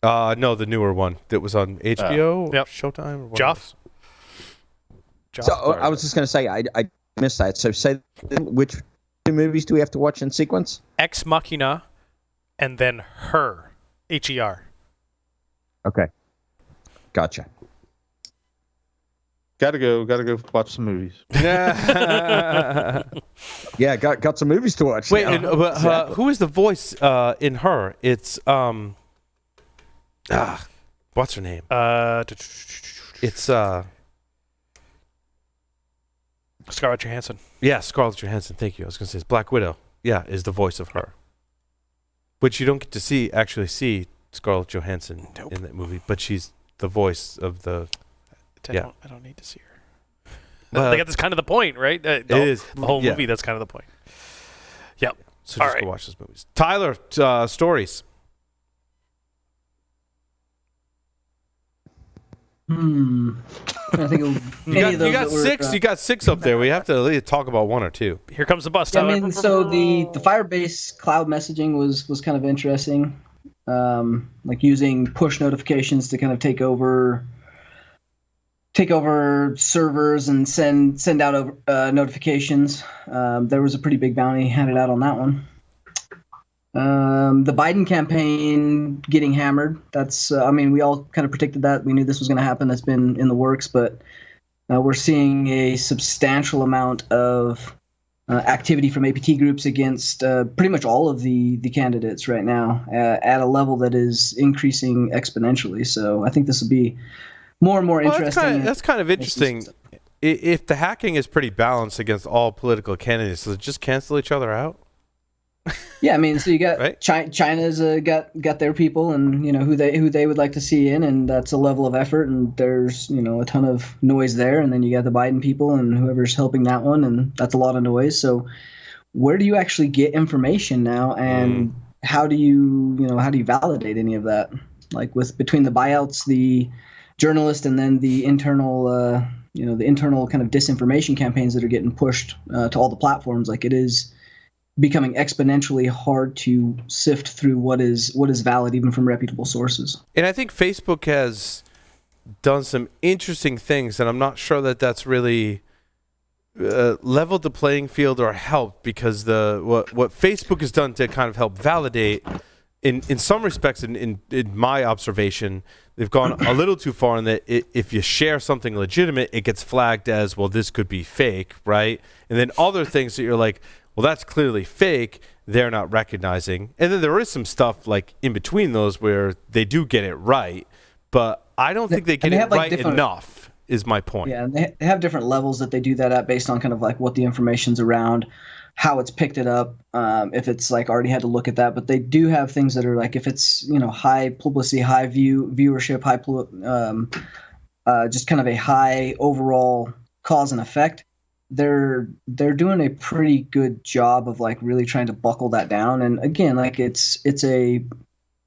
No, the newer one that was on HBO or Showtime. Or Joff? So I was just going to say, I missed that. So say which two movies do we have to watch in sequence? Ex Machina and then Her. Her. Okay. Gotcha. Gotta go watch some movies. Yeah, got some movies to watch. Wait, who is the voice in Her? It's what's her name? It's Scarlett Johansson. Yeah, Scarlett Johansson. Thank you. I was going to say it's Black Widow. Yeah, is the voice of Her, which you don't get to actually see Scarlett Johansson in that movie, but she's the voice of the. I don't need to see her. I think that's kind of the point, right? It is the whole movie. That's kind of the point. Yep. So just go watch those movies. Tyler, stories. I think you got six. You got six up there. We have to at least talk about one or two. Here comes the bus. Yeah, I mean, so the Firebase cloud messaging was kind of interesting, like using push notifications to kind of take over servers and send out notifications. There was a pretty big bounty handed out on that one. The Biden campaign getting hammered. That's, we all kind of predicted that. We knew this was going to happen. That's been in the works, but we're seeing a substantial amount of activity from APT groups against pretty much all of the candidates right now at a level that is increasing exponentially. So I think this will be more and more interesting. That's kind of interesting. If the hacking is pretty balanced against all political candidates, does it just cancel each other out? Yeah, I mean, so you got right? China's got their people, and who they would like to see in, and that's a level of effort, and there's a ton of noise there, and then you got the Biden people and whoever's helping that one, and that's a lot of noise. So where do you actually get information now, and how do you validate any of that? Like between the buyouts, the journalist, and then the internal kind of disinformation campaigns that are getting pushed to all the platforms, like it is becoming exponentially hard to sift through what is valid even from reputable sources. And I think Facebook has done some interesting things, and I'm not sure that that's really leveled the playing field or helped, because what Facebook has done to kind of help validate, in some respects, in my observation, they've gone a little too far in that if you share something legitimate, it gets flagged as, well, this could be fake, right? And then other things that you're like, well, that's clearly fake, they're not recognizing. And then there is some stuff like in between those where they do get it right, but I don't think they get it right enough, is my point. Yeah, and they have different levels that they do that at based on kind of like what the information's around, how it's picked it up, if it's like already had to look at that. But they do have things that are like, if it's, high publicity, high viewership, just kind of a high overall cause and effect, they're doing a pretty good job of like really trying to buckle that down. And again, like it's an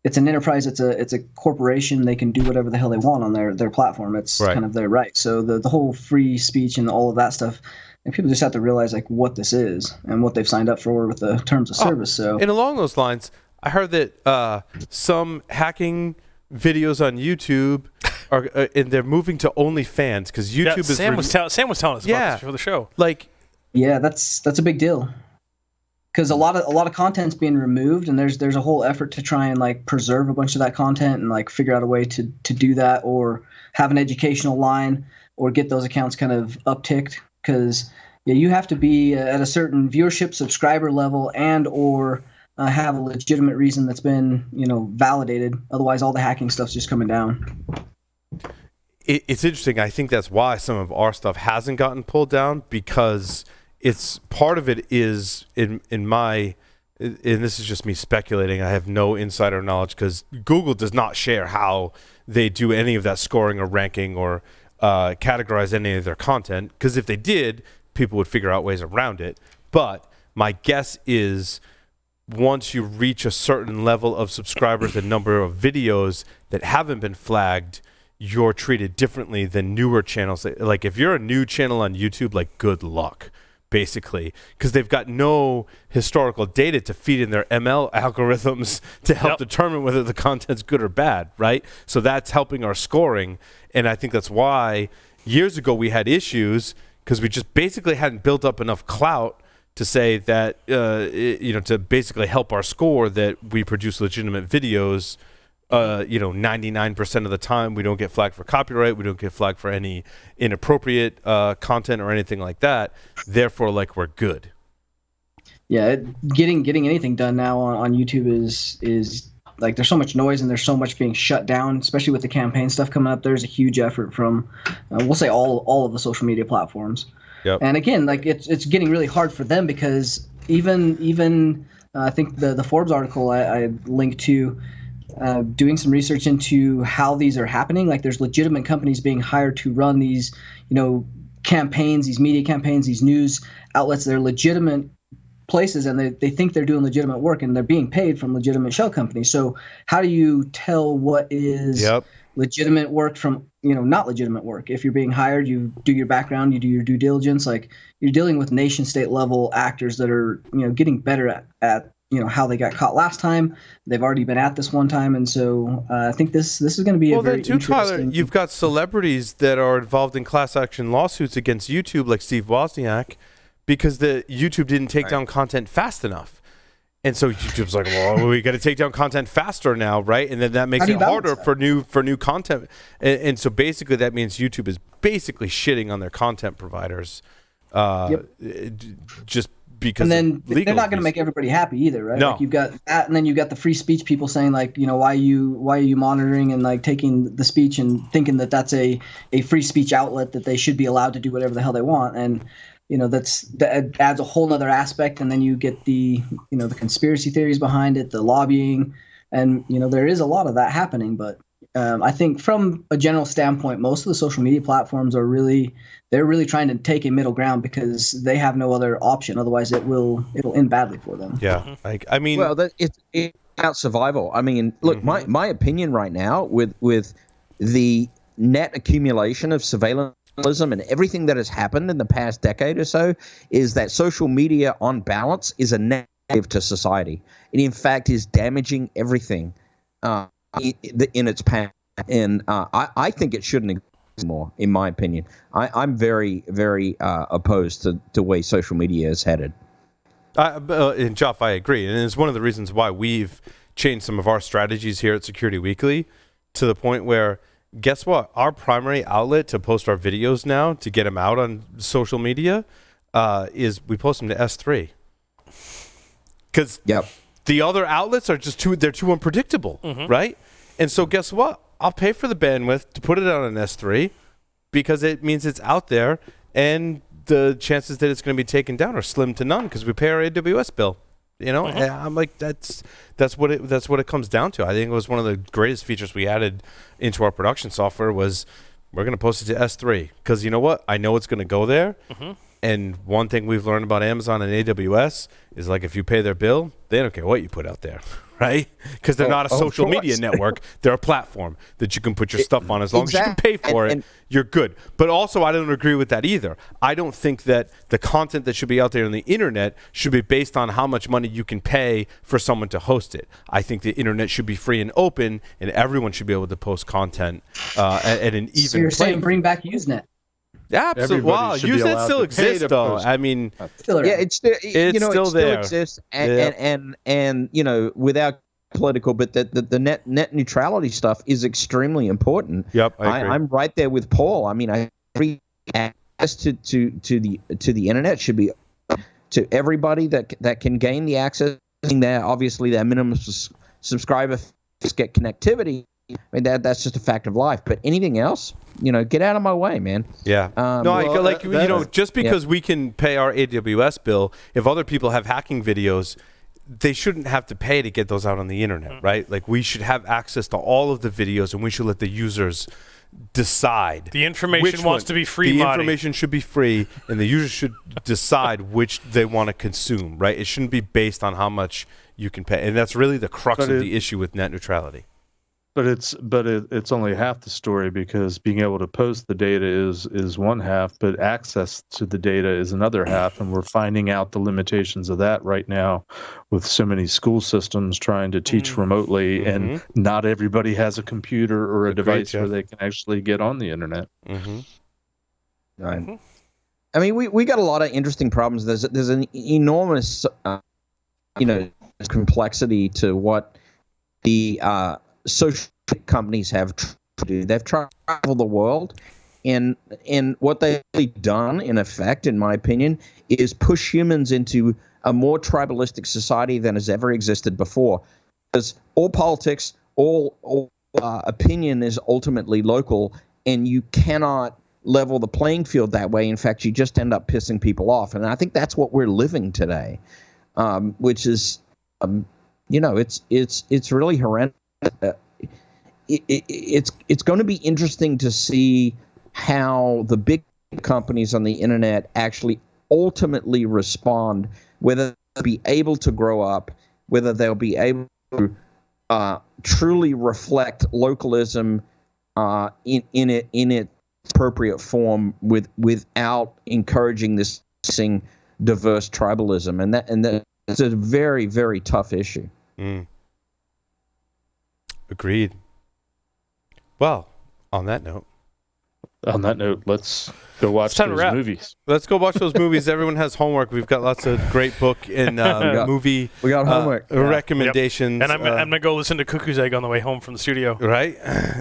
enterprise, it's a corporation. They can do whatever the hell they want on their platform. It's right. kind of their right. So the whole free speech and all of that stuff, and people just have to realize like what this is and what they've signed up for with the terms of service. So, and along those lines, I heard that some hacking videos on YouTube are and they're moving to OnlyFans because YouTube is. Sam was telling us about this before the show. Like, yeah, that's a big deal. Because a lot of content's being removed, and there's a whole effort to try and like preserve a bunch of that content and like figure out a way to do that, or have an educational line, or get those accounts kind of upticked. Because you have to be at a certain viewership, subscriber level, and or have a legitimate reason that's been validated. Otherwise, all the hacking stuff's just coming down. It's interesting. I think that's why some of our stuff hasn't gotten pulled down, because it's part of it is in my, and this is just me speculating, I have no insider knowledge, because Google does not share how they do any of that scoring or ranking or categorize any of their content, because if they did, people would figure out ways around it. But my guess is once you reach a certain level of subscribers and number of videos that haven't been flagged, you're treated differently than newer channels. Like if you're a new channel on YouTube, like good luck, basically, because they've got no historical data to feed in their ML algorithms to help determine whether the content's good or bad, right? So that's helping our scoring, and I think that's why years ago we had issues, because we just basically hadn't built up enough clout to say that, to basically help our score, that we produce legitimate videos. 99% of the time we don't get flagged for copyright, we don't get flagged for any inappropriate content or anything like that, therefore like we're good. Getting anything done now on YouTube is like, there's so much noise and there's so much being shut down, especially with the campaign stuff coming up. There's a huge effort from we'll say all of the social media platforms. Yep. And again, like it's getting really hard for them, because even I think the Forbes article I linked to, doing some research into how these are happening. Like there's legitimate companies being hired to run these, campaigns, these media campaigns, these news outlets. They're legitimate places, and they think they're doing legitimate work, and they're being paid from legitimate shell companies. So how do you tell what is legitimate work from, not legitimate work? If you're being hired, you do your background, you do your due diligence. Like you're dealing with nation state level actors that are, getting better at how they got caught last time. They've already been at this one time, and so I think this is going to be a very interesting. Tyler, you've got celebrities that are involved in class action lawsuits against YouTube, like Steve Wozniak, because the YouTube didn't take down content fast enough, and so YouTube's like, well, we got to take down content faster now, right? And then that makes it harder for new content, and so basically that means YouTube is basically shitting on their content providers, just. Because and then they're not going to make everybody happy either, right? No. Like you've got that, and then you've got the free speech people saying like, why are you monitoring and like taking the speech and thinking that that's a free speech outlet, that they should be allowed to do whatever the hell they want. And that adds a whole nother aspect. And then you get the the conspiracy theories behind it, the lobbying, and there is a lot of that happening. But I think from a general standpoint, most of the social media platforms are really trying to take a middle ground, because they have no other option. Otherwise, it'll end badly for them. Yeah, I mean, well, it's about survival. I mean, look, my opinion right now with the net accumulation of surveillanceism and everything that has happened in the past decade or so is that social media, on balance, is a negative to society. It in fact is damaging everything in its path. And I think it shouldn't exist more, in my opinion. I'm very, very opposed to the way social media is headed. And Jeff, I agree. And it's one of the reasons why we've changed some of our strategies here at Security Weekly to the point where, guess what? Our primary outlet to post our videos now, to get them out on social media, is we post them to S3. Because the other outlets are just they're too unpredictable, right? And so guess what? I'll pay for the bandwidth to put it out on S3 because it means it's out there, and the chances that it's going to be taken down are slim to none because we pay our AWS bill. You know, and I'm like, that's what it comes down to. I think it was one of the greatest features we added into our production software was we're going to post it to S3 because you know what? I know it's going to go there. And one thing we've learned about Amazon and AWS is, like, if you pay their bill, they don't care what you put out there, right? Because they're not a social media network. They're a platform that you can put your stuff on. As long as you can pay for it, you're good. But also, I don't agree with that either. I don't think that the content that should be out there on the internet should be based on how much money you can pay for someone to host it. I think the internet should be free and open, and everyone should be able to post content at an even So you're saying bring back Usenet? Absolutely. Wow, Usenet still exists, though. I mean, it's still there. Exists, and you know, without political, but the net neutrality stuff is extremely important. Yep, I agree. I'm right there with Paul. I mean, I agree. Access to the internet should be to everybody that can gain the access. There, obviously, their minimum subscriber get connectivity. I mean, that's just a fact of life. But anything else, you know, get out of my way, man. Yeah. Just because we can pay our AWS bill, if other people have hacking videos, they shouldn't have to pay to get those out on the internet, right? Like, we should have access to all of the videos, and we should let the users decide. The information wants to be free, The information should be free, and the users should decide which they want to consume, right? It shouldn't be based on how much you can pay. And that's really the crux of the issue with net neutrality. But it's only half the story, because being able to post the data is one half, but access to the data is another half, and we're finding out the limitations of that right now with so many school systems trying to teach remotely, and not everybody has a computer or a device where they can actually get on the internet. Right. I mean, we got a lot of interesting problems. There's an enormous complexity to what the social companies have to do. They've traveled the world, and what they've done, in effect, in my opinion, is push humans into a more tribalistic society than has ever existed before. Because all politics, all opinion is ultimately local, and you cannot level the playing field that way. In fact, you just end up pissing people off, and I think that's what we're living today, which is, it's really horrendous. It's going to be interesting to see how the big companies on the internet actually ultimately respond, whether they'll be able to grow up, whether they'll be able to truly reflect localism in its appropriate form without encouraging this diverse tribalism, and that's a very, very tough issue. Agreed. Well, on that note, let's go watch those movies. Let's go watch those movies. Everyone has homework. We've got lots of great book and movie. We got homework recommendations. Yep. And I'm gonna go listen to Cuckoo's Egg on the way home from the studio. Right?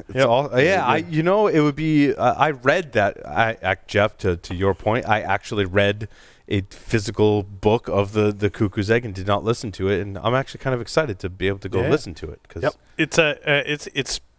It would be. I read that. Jeff, to your point, I actually read a physical book of the Cuckoo's Egg and did not listen to it, and I'm actually kind of excited to be able to go listen to it, because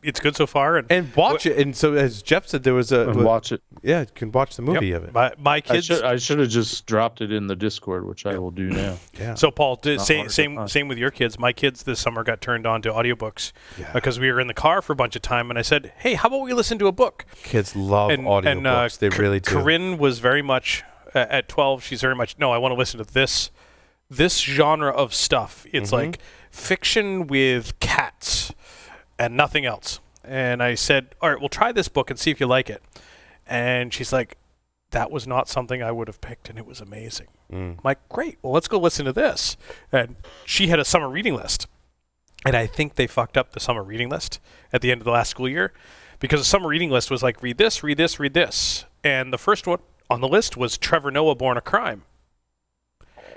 it's good so far, and watch it. And so, as Jeff said, there was watch it. Yeah, you can watch the movie of it. My kids. I should have just dropped it in the Discord, which I will do now. Yeah. So Paul, same with your kids. My kids this summer got turned on to audiobooks because we were in the car for a bunch of time, and I said, "Hey, how about we listen to a book?" Kids love audiobooks. They really do. Corinne was very much. At 12, she's very much, no, I want to listen to this genre of stuff. It's like fiction with cats and nothing else. And I said, all right, we'll try this book and see if you like it. And she's like, that was not something I would have picked, and it was amazing. I'm like, great, well, let's go listen to this. And she had a summer reading list. And I think they fucked up the summer reading list at the end of the last school year, because the summer reading list was like, read this, read this, read this. And the first one on the list was Trevor Noah, Born a Crime.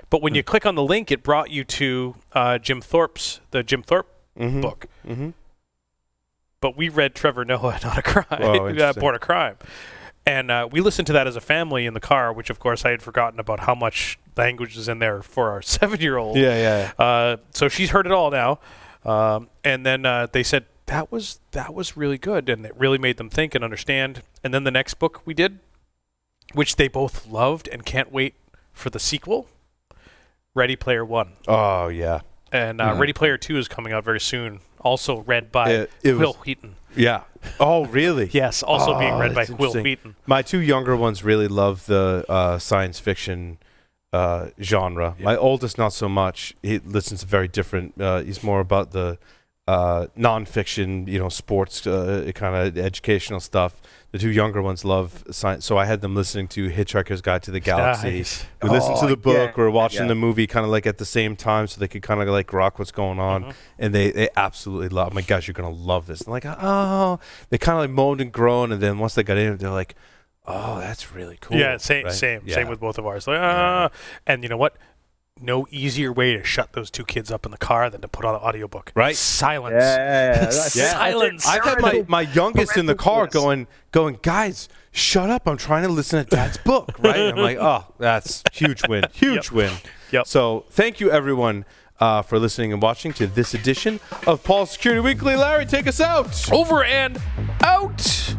But when you click on the link, it brought you to the Jim Thorpe book. Mm-hmm. But we read Trevor Noah, Not a Crime, Oh, Born a Crime. And we listened to that as a family in the car, which, of course, I had forgotten about how much language is in there for our 7-year-old. Yeah. So she's heard it all now. And then they said, that was really good, and it really made them think and understand. And then the next book we did, which they both loved and can't wait for the sequel, Ready Player One. Oh, yeah. And Ready Player 2 is coming out very soon, also read by Will Wheaton. Yeah. Oh, really? Yes, also being read by Will Wheaton. My 2 younger ones really love the science fiction genre. Yep. My oldest, not so much. He listens to very different. He's more about the nonfiction, sports kind of educational stuff. The 2 younger ones love science, so I had them listening to Hitchhiker's Guide to the Galaxy. Nice. We listened to the book or watching Yeah. the movie kind of like at the same time, so they could kind of like grok what's going on. And they absolutely love. Oh my gosh, you're gonna love this. And like, oh, they kind of like moaned and groaned, and then once they got in, they're like, oh, that's really cool. Yeah, same Yeah. with both of ours. Like, and you know what? No easier way to shut those 2 kids up in the car than to put on an audiobook. Right. Silence. Yeah. Silence. I've had my youngest in the car going, guys, shut up. I'm trying to listen to Dad's book, right? And I'm like, oh, that's huge win. Huge win. Yep. So thank you, everyone, for listening and watching to this edition of Paul's Security Weekly. Larry, take us out. Over and out.